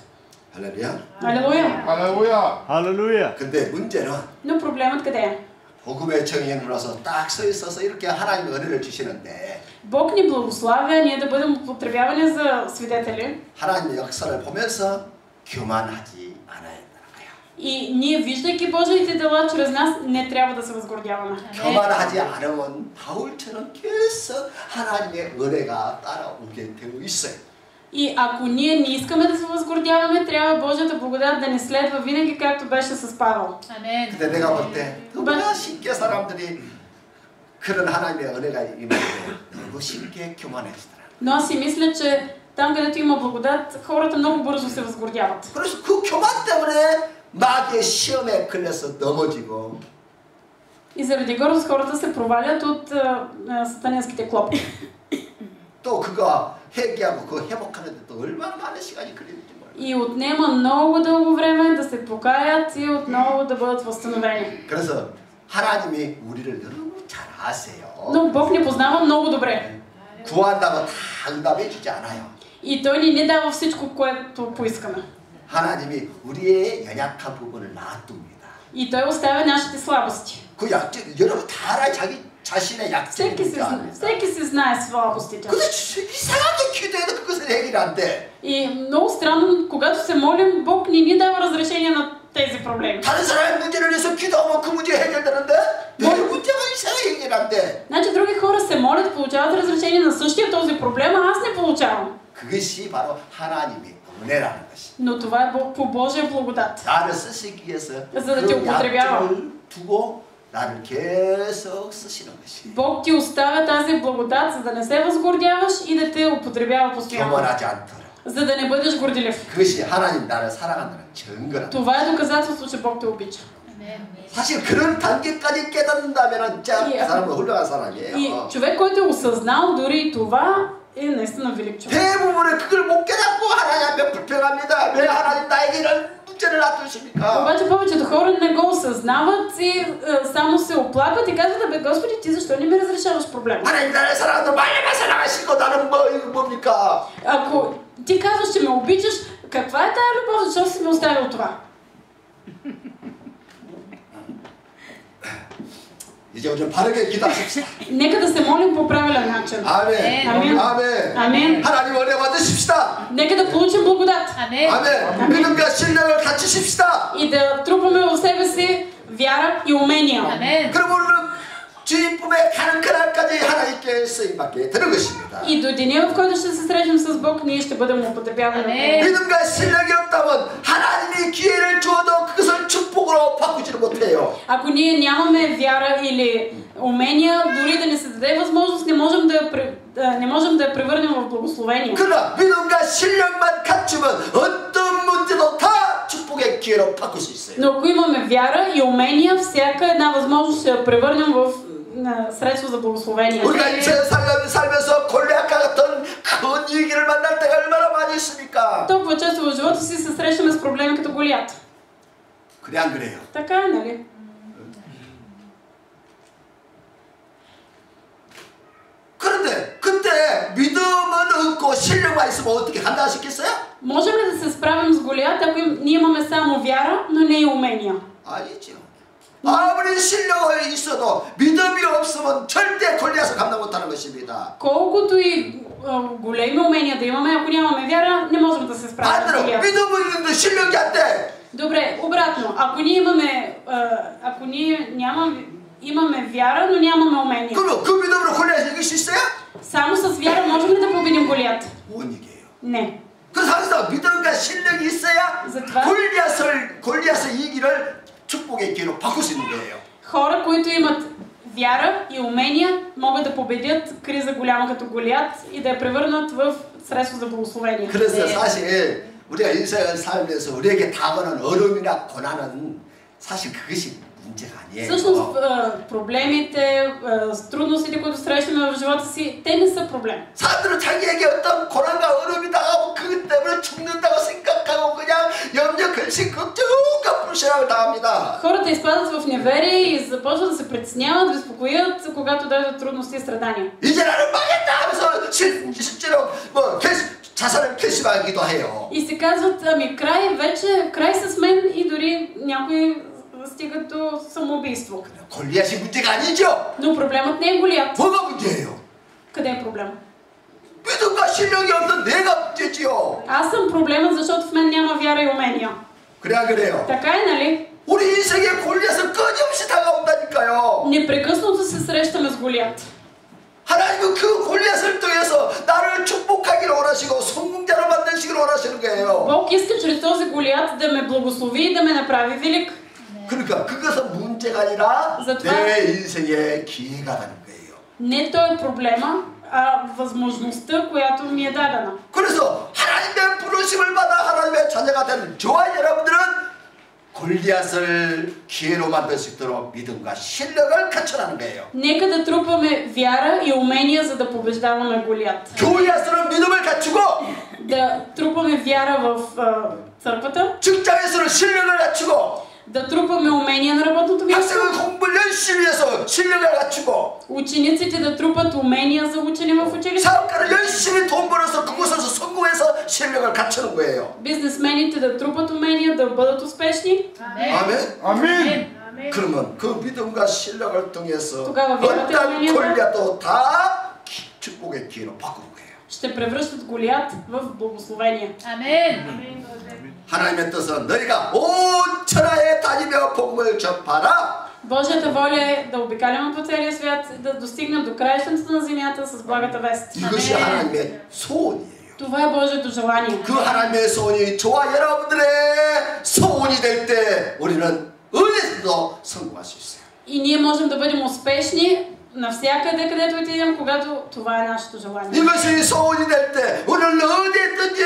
할렐루야. Алелуя! 할렐루야. 할렐루야. 근데 문제는 Но проблемът къде е? 복음의 정의로서 딱 서 있어서 이렇게 하나님의 은혜를 주시는데 Бог ни благославя ние да бъдем употребявани за свидетели. 하나님의 역사를 보면서 교만하지 않아야 한다는 거야. И ние, виждайки Божиите дела чрез нас, не трябва да се възгордяваме. 교만하지 않으면 바울처럼 계속 하나님의 은혜가 따라오게 되어 있어요. И ако ние не искаме да се възгордяваме, трябва Божията благодат да ни следва винаги, както беше с Павел. 아멘. 근데 내가 볼 때 너무나 쉽게 사람들이 그런 하나님의 은혜가 임하는데 너무 쉽게 교만해지더라. Но аз си мисля, че там, където има благодат, хората много бързо се възгордяват. 그래서 그 교만 때문에 마귀의 시험에 걸려서 넘어지고 И заради гордост хората се провалят от сатанинските клопки. 또 그거 회개하고 그거 회복하는데 또 얼마나 많은 시간이 걸리는지 몰라. И отнема много дълго време да се покаят и отново да бъдат възстановени. 그래서 하나님이 우리를 너무 잘 아세요. Но Бог ни познава много добре. 구한다고 다 응답해 주지 않아요. И Той ни не дава всичко, което поискаме. 하나님이 우리의 연약한 부분을 놔둡니다. И Той оставя нашите слабости. 그 약점 여러분 다 알아요. 자기 자신의 약점이 Всеки си знае слабостите. 근데 이상하게 기도해도 그것을 해결이 안 돼. И много странно, когато се молим, Бог не ни дава разрешение на тези проблеми. 다른 사람의 문제를 위해서 기도하면 그 문제 해결되는데 내 문제가 이상하게 해결 안 돼. Значи други хора се молят, получават разрешение на същия този проблем, а аз не получавам. 그것이 바로 하나님의 은혜라는 것이. Но това е по Божия благодат. 나를 쓰시기 위해서 За да те 그 употребява. 약점을 두고 나를 계속 쓰시는 것이. Бог ти оставя тази благодат, за да не се възгордяваш и да те употребява постоянно. 교만하지 않도록. За да не бъдеш горделив. 그것이 하나님 나를 사랑한다는 증거라. Това е доказателство, че Бог те обича. 사실 그런 단계까지 깨닫는다면 진짜 그 사람은 훌륭한 사람이에요. И човек, който е осъзнал дори това, е наистина велик човек. 대부분은 그걸 못 깨닫고 하나님 앞에 불평합니다. 왜 하나님 나에게 이런 문제를 놔두십니까? Обаче повечето хора не го осъзнават и само се оплакват и казват: бе, Господи, ти защо не ми разрешаваш проблема? 하나님 나를 사랑한다. 말만 사랑하시고 나는 뭐 이거 뭡니까? Ако ти казваш, че ме обичаш, каква е тая любов? Защо си ме оставил това? 이제 우리 바르게 기도하십시다. Нека да се молим по правилен начин. 아멘. 아멘. 아멘. 아멘. 하나님 은혜 받으십시다. Нека да получим благодат. 아멘. 아멘. 믿음과 신령을 갖추십시다. И да трупаме в себе си вяра и умения. 아멘. 그럼 우리는 주님 품에 가는 그날까지 하나님께 쓰임받게 되는 것입니다. И до деня, в който ще се срещнем с Бог, ние ще бъдем употребявани. 아멘. 믿음과 신령이 없다면 하나님이 기회를 주어도 그것을 축복으로 바꾸지를 못해요. Ако ние нямаме вяра или умения, дори да ни се даде възможност, не можем да я превърнем в благословение. 그러나 믿음과 신령만 갖추면 어떤 문제도 다 축복의 기회로 바꿀 수 있어요. Но ако имаме вяра и умения, всяка една възможност ще я превърнем в средство за благословение. 우리가 인생 살면서 골리앗과 같은 큰 위기를 만날 때가 얼마나 많이 있습니까? Толкова често в живота си се срещаме с проблеми като Голиат. 그래 안 그래요? Така е, нали? 그런데 그때 믿음은 없고 신령만 있으면 어떻게 감당하시겠어요? Можем ли да се справим с Голиат, ако ние имаме само вяра, но не и умения? 아니죠. 아무리 신령이 있어도 믿음이 없으면 절대 골리앗을 감당 못하는 것입니다. Колкото и големи умения да имаме, ако нямаме вяра, не можем да се справим с 반대로 Голиат. 믿음은 있는데 실력이 안 돼. Добре, обратно. Ако ние имаме вяра, но нямаме умения. 그럼 그 믿음으로 골리앗을 이길 수 있어요? Само с вяра можем ли да победим Голиат? 못 이겨요. Не. 그래서 항상 믿음과 실력이 있어야 затова 골리앗을 이기를 축복의 기회로 바꿀 수 있는 거예요. Хора, които имат вяра и умения, могат да победят криза голяма като Голиат и да я превърнат в средство за благословение. 그래서 사실 우리가 인생을 살면서 우리에게 다가오는 어려움이나 고난은 사실 그것이 문제가 아니에요. Всъщност, проблемите, трудностите, които срещаме в живота си, те не са проблем. 사람들은 자기에게 어떤 고난과 어려움이 다가오고 그것 때문에 죽는다고 생각하고 그냥 염려, 근심, 걱정과 불신앙을 당합니다. Хората изпадат в неверие и започват да се притесняват, безпокоят, когато дойдат трудности и страдания. 이제 나는 망했다 하면서 실제로 뭐 자살을 결심하기도 해요. И се казват, ами край с мен и дори някои стигат до самоубийство. 골리앗이 문제가 아니죠. Но проблемът не е Голиат. 뭐가 문제예요? Къде е проблем? 믿음과 신령이 없는 내가 문제지요. Аз съм проблемът, защото в мен няма вяра и умения. 그래 안 그래요? Така е, нали? 우리 인생에 골리앗은 끊임없이 다가온다니까요. Непрекъснато се срещаме с Голиат. 하나님은 그 골리앗을 통해서 나를 축복하기를 원하시고 성공자로 만드시기를 원하시는 거예요. Бог иска чрез този Голиат да ме благослови и да ме направи велик. 그러니까 그것은 문제가 아니라 내 인생의 기회가 되는 거예요. Не той е проблема, а възможността, която ми е дадена. 그래서 하나님의 부르심을 받아 하나님의 자녀가 된 저와 여러분들은 골리앗을 기회로 만들 수 있도록 믿음과 실력을 갖춰라는 거예요. Нека да трупаме вяра и умения, за да побеждаваме Голиат. 교회에서는 믿음을 갖추고 Да трупаме вяра в църквата, 직장에서는 실력을 갖추고 да трупаме умения на работното място, 학생은 공부를 열심히 해서 실력을 갖추고 учениците да трупат умения за учене в училище, 사업가는 열심히 돈 벌어서 그곳에서 성공해서 실력을 갖추는 거예요. бизнесмените да трупат умения, да бъдат успешни. 아멘. 아멘. 그러면 그 믿음과 실력을 통해서 тогава вярата и 어떤 уменията 골리앗도 다 축복의 기회로 바꾸는 거예요. ще превръщат Голиат в благословение. 아멘. 하나님의 뜻은 너희가 온 천하에 다니며 복음을 접하라. Божията воля е да обикаляме по целия свят, да достигнем до краищата на земята с благата вест. 이것이 하나님의 소원이에요. Това е Божието желание. 그 하나님의 소원이 저와 여러분들의 소원이 될 때 우리는 어디서도 성공할 수 있어요. И ние можем да бъдем успешни навсякъде, където отидем, когато това е нашето желание. 이것이 소원이 될 때 우리는 어디 있든지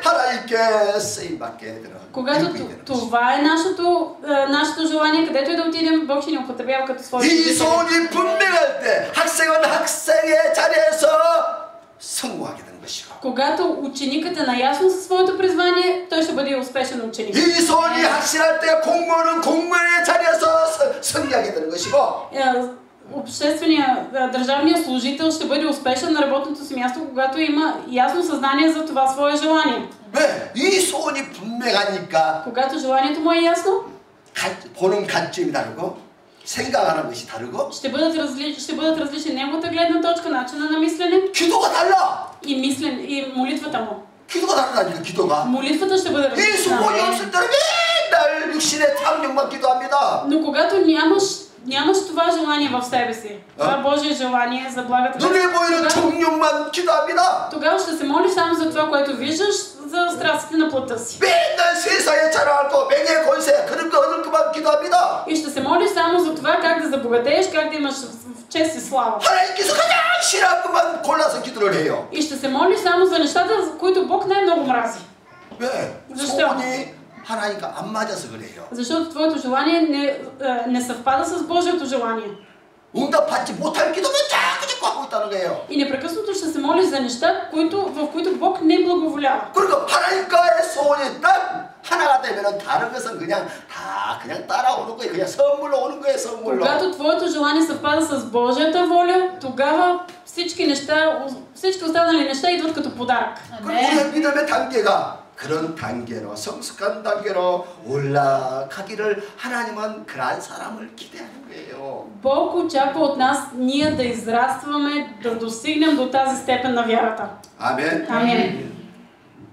하나님께 쓰임받게 되는. Когато това е нашето желание, където и да отидем, Бог ще ни употребява като свой 이 소원이 분명할 때 학생은 학생의 자리에서 성공하게 되는 것이고. Когато ученикът е наясно със своето призвание, той ще бъде успешен ученик. 이 소원이 확실할 때 공무원은 공무원의 자리에서 승리하게 되는 것이고. Държавният служител ще бъде успешен на работното си място, когато има ясно съзнание за това свое желание. 왜? 이 소원이 분명하니까 Когато желанието му е ясно, 보는 관점이 다르고 생각하는 것이 다르고 ще бъдат различни неговата гледна точка, начина на мислене 기도가 달라. и молитвата му. 기도가 다르다니까 기도가. Молитвата ще бъде 이 различна. 소원이 없을 때는 맨날 육신의 탐욕만 기도합니다. Но когато нямаш това желание в себе си, това Божие желание за благата вест, 눈에 보이는 정욕만 기도합니다. тогава ще се молиш само за това, което виждаш, за страстите на плътта си. 맨날 세상에 자랑하고 명예 권세 그런 거 얻을 것만 기도합니다. И ще се молиш само за това как да забогатееш, как да имаш чест и слава. 하나님께서 가장 싫어하는 것만 골라서 기도를 해요. И ще се молиш само за нещата, за които Бог най-много мрази. 왜? защо? 소원이 하나님과 안 맞아서 그래요. Защото твоето желание не съвпада с Божието желание. 응답받지 못할 기도만 자꾸 하고 있다는 거예요. И непрекъснато ще се молиш за неща, в които Бог не благоволява. 그러니까 하나님과의 소원이 딱 하나가 되면은 다른 것은 그냥 다 그냥 따라오는 거예요. 그냥 선물로 오는 거예요. 선물로. Когато твоето желание съвпада с Божията воля, тогава всички останали неща идват като подарък. 그럼 우리의 믿음의 단계가 그런 단계로 성숙한 단계로 올라가기를 하나님은 그러한 사람을 기대하는 거예요. Бог очаква от нас ние да израстваме, да достигнем до тази степен на вярата. 아멘. Амин.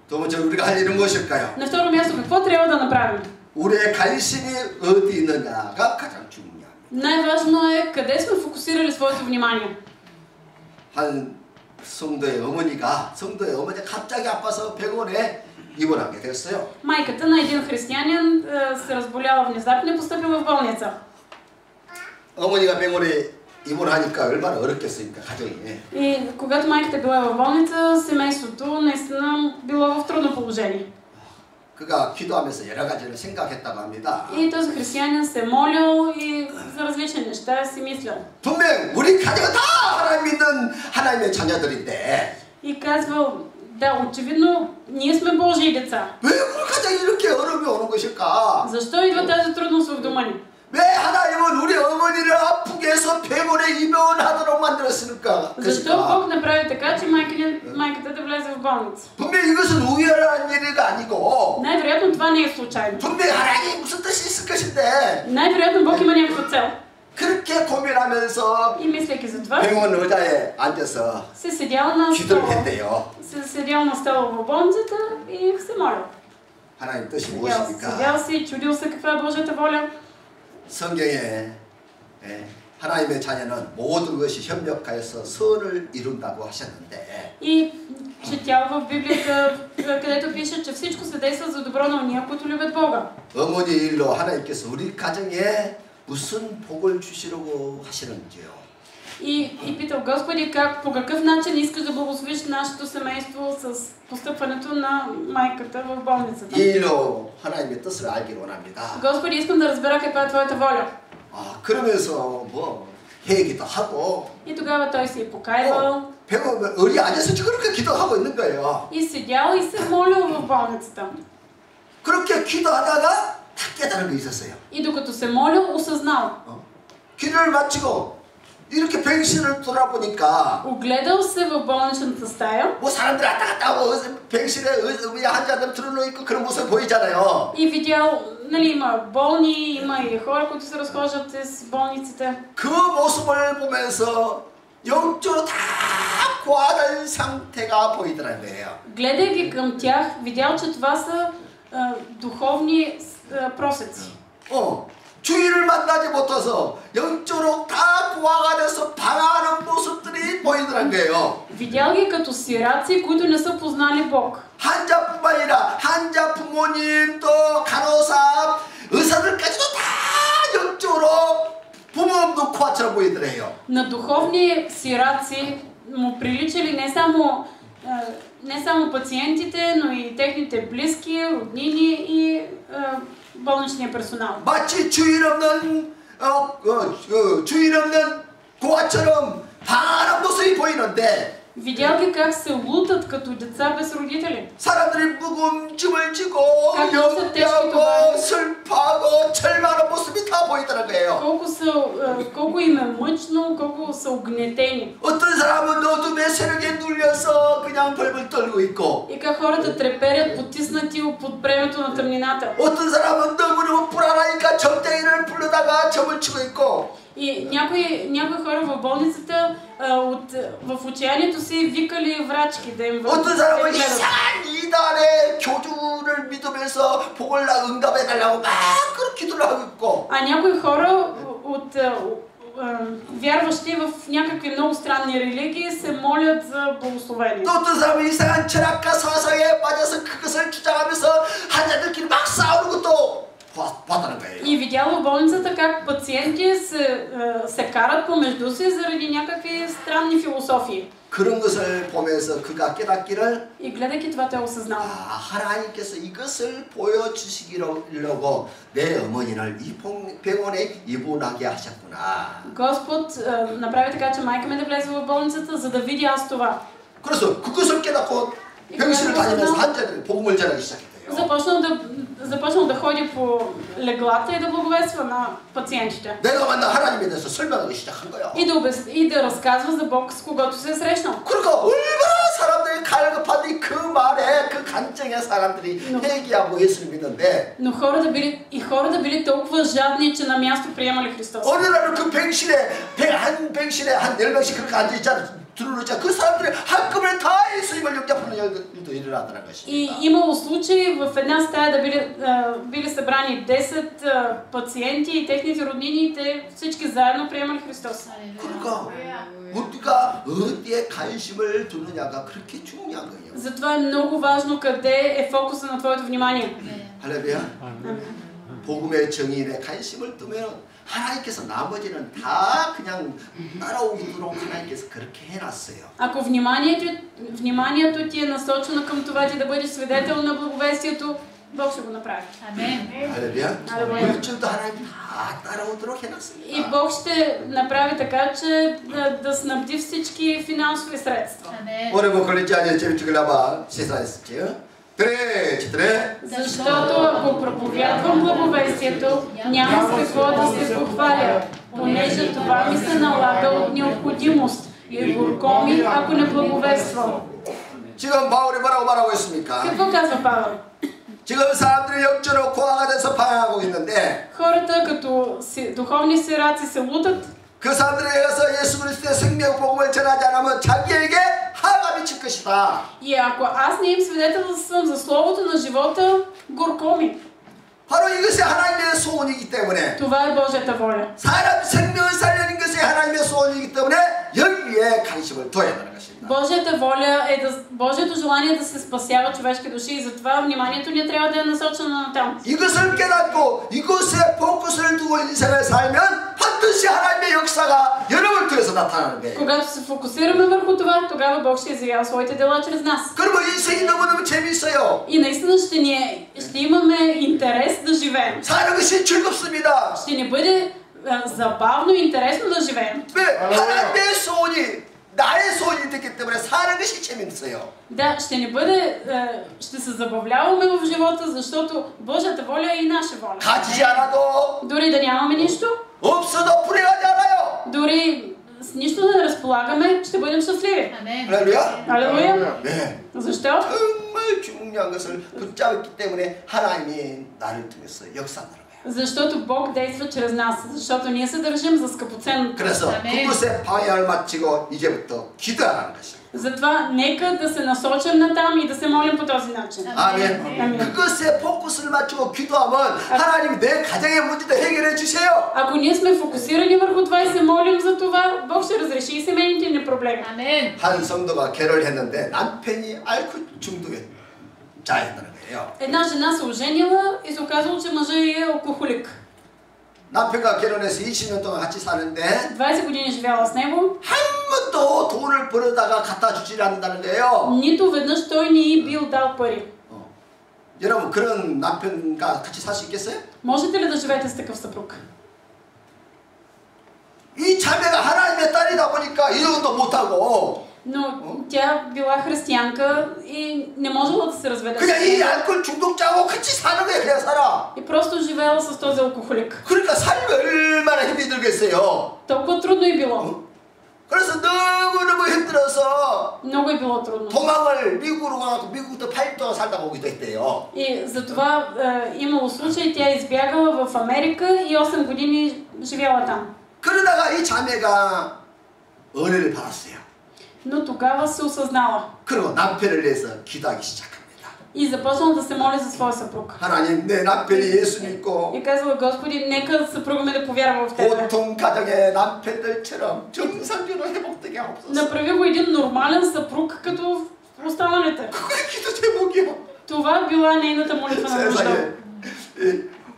두 번째 우리가 할 일은 무엇일까요? На второ място, какво трябва да направим? 우리의 관심이 어디 있느냐가 가장 중요합니다. Най-важно е къде сме фокусирали своето внимание. 한 성도의 어머니가 갑자기 아파서 병원에 입원하게 됐어요. Майката на един християнин се разболява внезапно и постъпила в болница. 어머니가 병원에 입원하니까 얼마나 어렵겠습니까, 가정이. И когато майката била в болница, семейството наистина било в трудно положение. 그가 기도하면서 여러 가지를 생각했다고 합니다. И този християнин се молил и за различни неща си мислял. 분명 우리 가정은 다 하나님 믿는 하나님의 자녀들인데 И казвал, да, очевидно, ние сме Божии деца. 왜 우리 가정에 이렇게 어려움이 오는 것일까? Защо идва тази трудност в дома ни? 왜 하나님은 우리 어머니를 아프게 해서 병원에 입원하도록 만들었을까? Защо Бог направи така, че майката да влезе в болница? 분명히 이것은 우연한 일이 아니고 Най-вероятно това не е случайно. 분명히 하나님이 무슨 뜻이 있을 것인데 Най-вероятно Бог има някаква цел. 그렇게 고민하면서 И мислейки за това, 병원 의자에 앉아서 се седял на 기도를 стола. 했대요. Се седял на стола в болницата и се молил. 하나님 뜻이 Седял 무엇입니까? си, чудил се каква е Божията воля. 성경에 하나님의 자녀는 모든 것이 협력하여서 선을 이룬다고 하셨는데 И четял в Библията, където пише, че всичко се действа за добро на уния, които любят Бога. 어머니 일로 하나님께서 우리 가정에 무슨 복을 주시려고 하시는지요. И питал Господи, по какъв начин искаш да благословиш нашето семейство с постъпването на майката в болницата. 이 일로 하나님의 뜻을 알기를 원합니다. Господи, искам да разбера каква е Твоята воля. 그러면서 뭐 얘기도 하고 И тогава той се е покайвал 병원 의리 앉아서 그렇게 기도하고 있는 거예요. и седял и се молил в болницата. 그렇게 기도하다가 딱 깨달은 게 있었어요. И докато се молил, осъзнал. 기도를 마치고 이렇게 병실을 돌아보니까 Огледал се в болничната стая 뭐 사람들 왔다 갔다 하고 병실에 의자 환자들 들어놓여 있고 그런 모습 보이잖아요. и видял, нали, има болни, има и хора, които се разхождат из болниците. 그 모습을 보면서 영적으로 다 고아된 상태가 보이더라는 거예요. Гледайки към тях, видял, че това са духовни просеци. 주인을 만나지 못해서 영적으로 다 고아가 돼서 방황하는 모습들이 보이더란 거예요. Видял ги като сираци, които не са познали Бог. 환자뿐만 아니라 환자 부모님 또 간호사 의사들까지도 다 영적으로 부모 없는 고아처럼 보이더래요. На духовни сираци му приличали не само пациентите, но и техните близки, роднини и болничния персонал. 마치 주인 없는 고아처럼 방황하는 모습이 보이는데 Видял ги как се лутат като деца без родители. 사람들이 무거움짐을 지고 Как носят тежки 염려하고 товари. 슬퍼하고 절망하는 모습이 다 보이더라는 거예요. Колко им е мъчно, колко са огнетени. 어떤 사람은 어둠의 세력에 눌려서 그냥 벌벌 떨고 있고 И как хората треперят, потиснати под бремето на тъмнината. 어떤 사람은 너무너무 불안하니까 점쟁이를 부르다가 점을 치고 있고 И някои хора в болницата в отчаянието си викали врачки да им 어떤 사람은 гледат. 이상한 이단의 교주를 믿으면서 복을 응답해달라고 막 그렇게 기도를 하고 있고 А някои хора от вярващи в някакви много странни религии се молят за благословение. 또 어떤 사람은 이상한 철학과 사상에 빠져서 그것을 주장하면서 환자들끼리 막 싸우는 것도 봤다는 거예요. И видял в болницата как пациенти се карат помежду си заради някакви странни философии. 그런 것을 보면서 그가 깨닫기를 И гледайки това той осъзнал. 하나님께서 이것을 보여주시기려고 내 어머니를 이 병원에 입원하게 하셨구나. Господ направи така, че майка ми да влезе в болницата, за да видя аз това. 그래서 그것을 깨닫고 병실을 다니면서 환자들이 복음을 전하기 시작했대요. Започнал да ходи по леглата и да благовества на пациентите. 내가 만난 하나님에 대해서 설명하기 시작한 거야. И да разказва за Бог, с когото се е срещнал. 그러니까 얼마나 사람들이 갈급한데 그 말에 그 간증에 사람들이 회개하고 예수를 믿는데. Но хората били толкова жадни, че на място приемали Христос. 어느 날은 그 병실에 한 10명씩 그렇게 앉아 있잖아. 들어오자 그 사람들이 한꺼번에 다 예수님을 영접하는 일도 일어나더라는 것입니다. И имало случаи в една стая да били събрани 10 пациенти и техните роднини и те всички заедно приемали Христос. 그러니까 우리가 어디에 관심을 두느냐가 그렇게 중요한 거예요. Затова е много важно къде е фокуса на твоето внимание. 할렐루야. 복음의 정의에 관심을 두면 하나님께서 나머지는 다 그냥 따라오도록 하나님께서 그렇게 해놨어요. Ако вниманието ти е насочено към това ти да бъдеш свидетел на благовестието, Бог ще го направи. Амен. 할렐루야. 할렐루야. 물질도 하나님 다 따라오도록 해놨습니다. И Бог ще направи така, че да снабди всички финансови средства. Амен. 오늘 뭐 걸리지 않냐 재밌지 글라바 세상했을지요. 그래. Защото ако проповядвам благовестието, няма с какво да се похваля, понеже това ми се налага от необходимост и горко ми, ако не благовествам. 지금 바울이 뭐라고 말하고 있습니까? Какво казва Павел? 지금 사람들이 역전으로 고아가 돼서 방황하고 있는데 Хората като духовни сираци се лутат. 그 사람들에게 가서 예수 그리스도의 생명 복음을 전하지 않으면 자기에게 하가 미칠 것이다. И ако аз не им свидетелствам за словото на живота, горко ми. 바로 이것이 하나님의 소원이기 때문에 Това е Божията воля. 사람 생명을 살리는 것이 하나님의 소원이기 때문에 여기에 관심을 둬야 되는 것입니다. Божията воля е Божието желание да се спасява човешки души и затова вниманието ни трябва да е насочено на там. 이것을 깨닫고 이것에 포커스를 두고 인생을 살면 반드시 하나님의 역사가 여러분을 통해서 나타나는 거예요. Когато се фокусираме върху това, тогава Бог ще изявява своите дела чрез нас. 그러면 인생이 너무너무 재미있어요. И наистина ще имаме интерес да живеем. 사는 것이 즐겁습니다. Ще ни бъде забавно и интересно да живеем. 왜? 하나님의 소원이 나의 소원이 됐기 때문에 사는 것이 재밌어요. Да, ще се забавляваме в живота, защото Божията воля е и наша воля. 가지지 않아도 Дори да нямаме нищо, 없어도 불행하지 않아요. дори с нищо да не разполагаме, ще бъдем щастливи. Амен. 할렐루야. Алелуя! 네. Защо? 정말 중요한 것을 붙잡았기 때문에 하나님이 나를 통해서 역사하는 거예요. Защото Бог действа чрез нас, защото ние се държим за скъпоценното. 그래서 그것에 방향을 마치고 이제부터 기도하라는 것입니다. Затова нека да се насочим натам и да се молим по този начин. 아멘. 그것에 포커스를 맞추고 기도하면 하나님이 내 가정의 문제도 해결해 주세요. Ако ние сме фокусирани върху това и се молим за това, Бог ще разреши и семейните ни проблеми. 아멘. 한 성도가 결혼을 했는데 남편이 알코올 중독에 자였다는 거예요. Една жена се оженила и се оказало, че мъжът е алкохолик. 남편과 결혼해서 20년 동안 같이 사는데 20 години живяла с него. 한 번도 돈을 벌어다가 갖다 주질 않는다는 거예요. Нито веднъж той не й бил дал пари. 여러분 그런 남편과 같이 살 수 있겠어요? Можете ли да живеете с такъв съпруг? 이 자매가 하나님의 딸이다 보니까 이혼도 못하고 Но тя била християнка и не можела да се разведе. 그냥 이 알코올 중독자하고 같이 사는 거예요. 그냥 살아. И просто живеела с този алкохолик. 그러니까 삶이 얼마나 힘이 들겠어요. Толкова трудно е било. 그래서 너무너무 힘들어서 Много е било трудно. 도망을 미국으로 가고 미국도 8년 동안 살다 오기도 했대요. И затова имало случай, тя избягала в Америка и 8 години живяла там. 그러다가 이 자매가 은혜를 받았어요. Но тогава се осъзнала. 그리고 남편을 위해서 기도하기 시작합니다. И започнала да се моли за своя съпруг. 하나님 내 남편이 예수 믿고 И казала, Господи, нека съпруга ми да повярва в Тебе. 보통 가정의 남편들처럼 정상적으로 회복되게 하옵소서. Направи го един нормален съпруг, като останалите. 그게 기도 제목이요. Това била нейната молитва на нужда. 세상에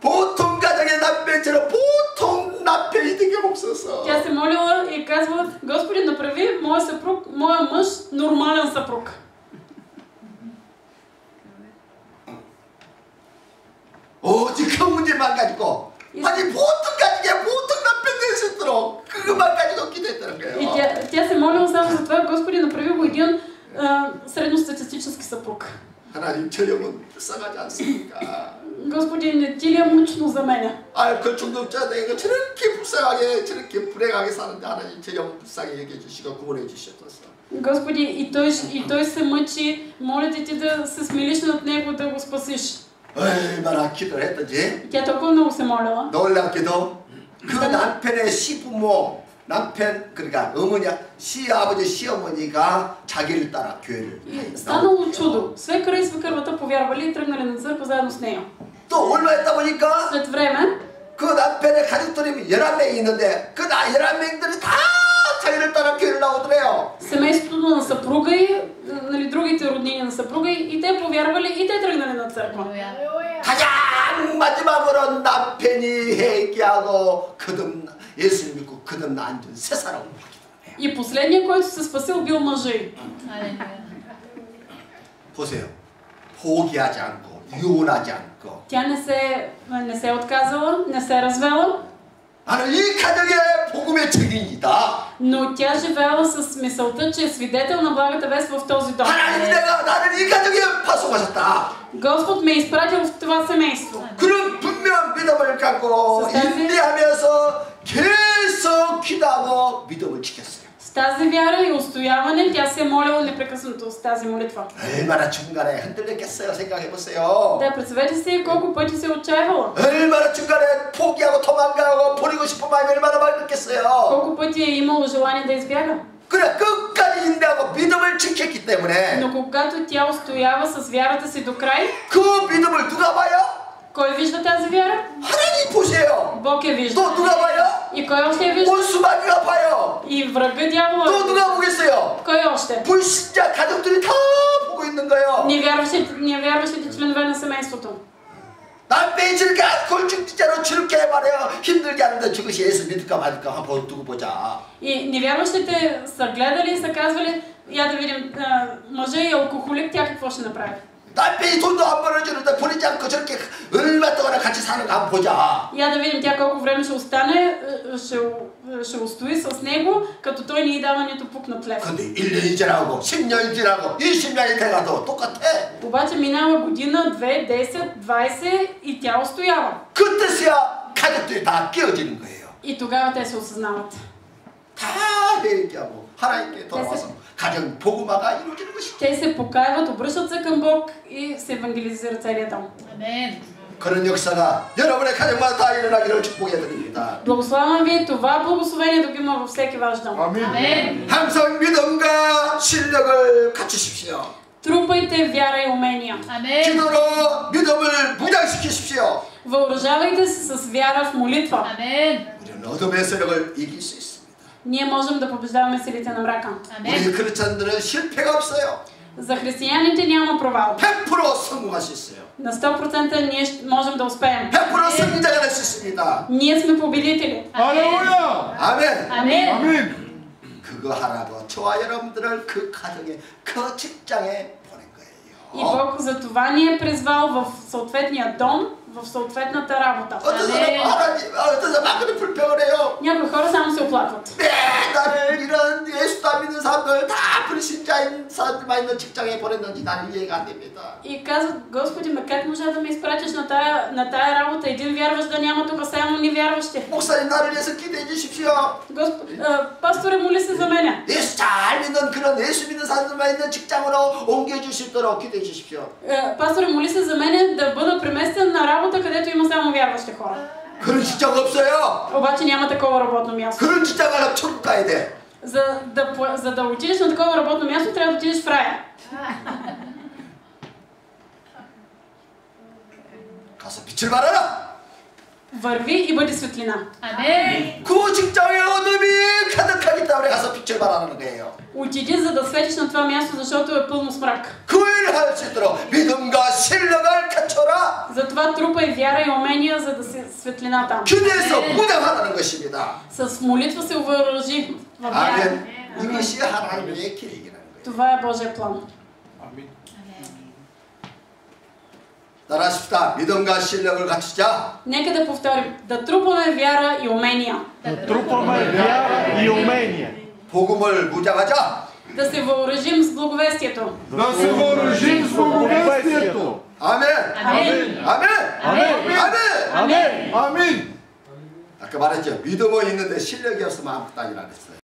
보통 가정의 남편처럼 보통 남편이 되게 없어서. Тя се молила и казва, Господи, направи моя съпруг, моя мъж, нормален съпруг. 오직 그 문제만 가지고 아니 보통 가정에 보통 남편 될 수 있도록 그것만 가지고 기도했다는 И 거예요. тя се молила само за това, Господи, направи го един средностатистически съпруг. 하나님 저 영혼 불쌍하지 않습니까? Господи, не ти ли е мъчно за мене? 알코올 중독자 내가 저렇게 불쌍하게 저렇게 불행하게 사는데 하나님 저 영혼 불쌍히 여겨주시고 구원해 주셨소서. Господи, и той се мъчи, моля ти да се смилиш над него, да го спасиш. 얼마나 기도를 했던지 Тя толкова много се молила. 놀랍게도 그 남편의 시부모 남편 그러니까 어머니 시아버지 시어머니가 자기를 따라 교회를 Станало чудо. Свекъра и свекървата повярвали и тръгнали на църква заедно с нея. 또 얼마 있다 보니까 След време, 그 남편의 가족들이 11명이 있는데 그 11명들이 다 자기를 따라 교회를 나오더래요. семейството на съпруга и нали, другите роднини на съпруга и те повярвали и те тръгнали на църква. 가장 마지막으로 남편이 회개하고 거듭 예수를 믿고 거듭난 새 사람을 받게 И последният, който се спасил, бил мъжът. 보세요. 포기하지 않고 이혼하지 않고 Тя не се отказала, не се развела, 나는 이 가정의 복음의 증인이다. но тя живеела с мисълта, че е свидетел на благата вест в този дом. 하나님 내가 나를 이 가정에 파송하셨다. Господ ме е изпратил в това семейство. 그런 분명한 믿음을 갖고 인내하면서 계속 기도하고 믿음을 지켰어요. С тази вяра и устояване тя се е молила непрекъснато с тази молитва. 얼마나 중간에 흔들렸겠어요. 생각해보세요. Да, представете си колко пъти се е отчаивала. 얼마나 중간에 포기하고 도망가고 버리고 싶은 마음이 얼마나 많았겠어요. Колко пъти е имало желание да избяга. 그래 끝까지 인내하고 믿음을 지켰기 때문에 Но когато тя устоява с вярата си до край, 그 믿음을 누가 봐요? кой вижда тази вяра? 하나님 보세요. Бог я вижда. 또 누가 봐요? И кой още я вижда? 원수마귀가 봐요. И врага дявола. 또 누가 보겠어요? Кой още? 불신자 가족들이 다 보고 있는 거예요. Невярващите членове на семейството. 남편이 저렇게 골증자로 저렇게 말해요. 힘들게 하는데 저것이 예수 믿을까 말까 한번 두고 보자. И невярващите са гледали и са казвали, я да видим, мъжът е алкохолик, тя какво ще направи? 남편이 돈도 안 벌어주는데 버리지 않고 저렇게 얼마 동안 같이 사는 거 한번 보자. Я да видим тя колко време ще остане, ще устои с него, като той не й дава нито пукнат лев. 근데 1년이 지나고 10년이 지나고 20년이 돼가도 똑같아. Обаче минава година, 2, 10, 20 и тя устоява. 그때서야 가족들이 다 깨어지는 거예요. И тогава те се осъзнават. 다 회개하고 하나님께 돌아와서 가정 복음화가 이루어지는 것이죠. Те се покаяват, обръщат се към Бог и се евангелизира целият дом. 그런 역사가 여러분의 가정마다 다 일어나기를 축복해 드립니다. Благославям ви това благословение да го има във всеки ваш дом. Амин. 항상 믿음과 실력을 갖추십시오. Трупайте вяра и умения. 기도로 믿음을 무장시키십시오. Въоръжавайте се с вяра в молитва. 우리는 어둠의 세력을 이길 수 있습니다. Ние можем да побеждаваме силите на мрака. 우리 크리스찬들은 실패가 없어요. За християните няма провал. 100% 성공할 수 있어요. На 100% ние можем да успеем. 100% 승리자가 될 수 있습니다. Ние сме победители. 할렐루야. 아멘. Амин. 아멘. 그거 하라고 저와 여러분들을 그 가정에 그 직장에 보낸 И 거예요. Бог за това ни е призвал в съответния дом, в съответната работа. 어떤 사람 하나님, 어떤 사람 그렇게 불평을 해요. Някои хора само се оплакват. 나를 이런 예수 안 믿는 사람들 다 불신자인 사람들만 있는 직장에 보냈는지 나는 이해가 안 됩니다. И казват, Господи, ме как можа да ме изпратиш на тая работа? Един вярващ да няма тук, само невярващи. 목사님 나를 위해서 기도해 주십시오. Пасторе, моли се за мене. 예수 잘 믿는 그런 예수 믿는 사람들만 있는 직장으로 옮겨줄 수 있도록 기도해 주십시오. Пасторе, моли се за мене да бъда преместен на работа, където има само вярващи хора. 그런 직장 없어요. Обаче няма такова работно място. 그런 직장 가려면 천국 가야 돼. За да отидеш на такова работно място, трябва да отидеш в рая. 가서 빛을 발하라. Върви и бъди светлина. 그 직장에 어둠이 가득하기 때문에 가서 빛을 발하는 거예요. Отиди, за да светиш на това място, защото е пълно с мрак. 그 일을 할 수 있도록 믿음과 실력을 갖춰라. Затова трупай вяра и умения, за да се светлина там. 기도해서 무장하라는 것입니다. С молитва се въоръжи в вяра. 아멘. 이것이 하나님의 계획이라는 거예요. Това е Божия план. 아멘. 따라하십시다. 믿음과 실력을 갖추자. Нека да повторим. Да трупаме вяра и умения. Трупаме вяра и умение. 복음을 무장하자. Да се въоръжим с благовестието. Да се въоръжим с благовестието. 아멘. Амин. 아멘. 아멘. 아멘. 아멘. 아멘. 아까 말했죠. 믿음은 있는데 실력이 없으면 아무것도 아니라 그랬어요.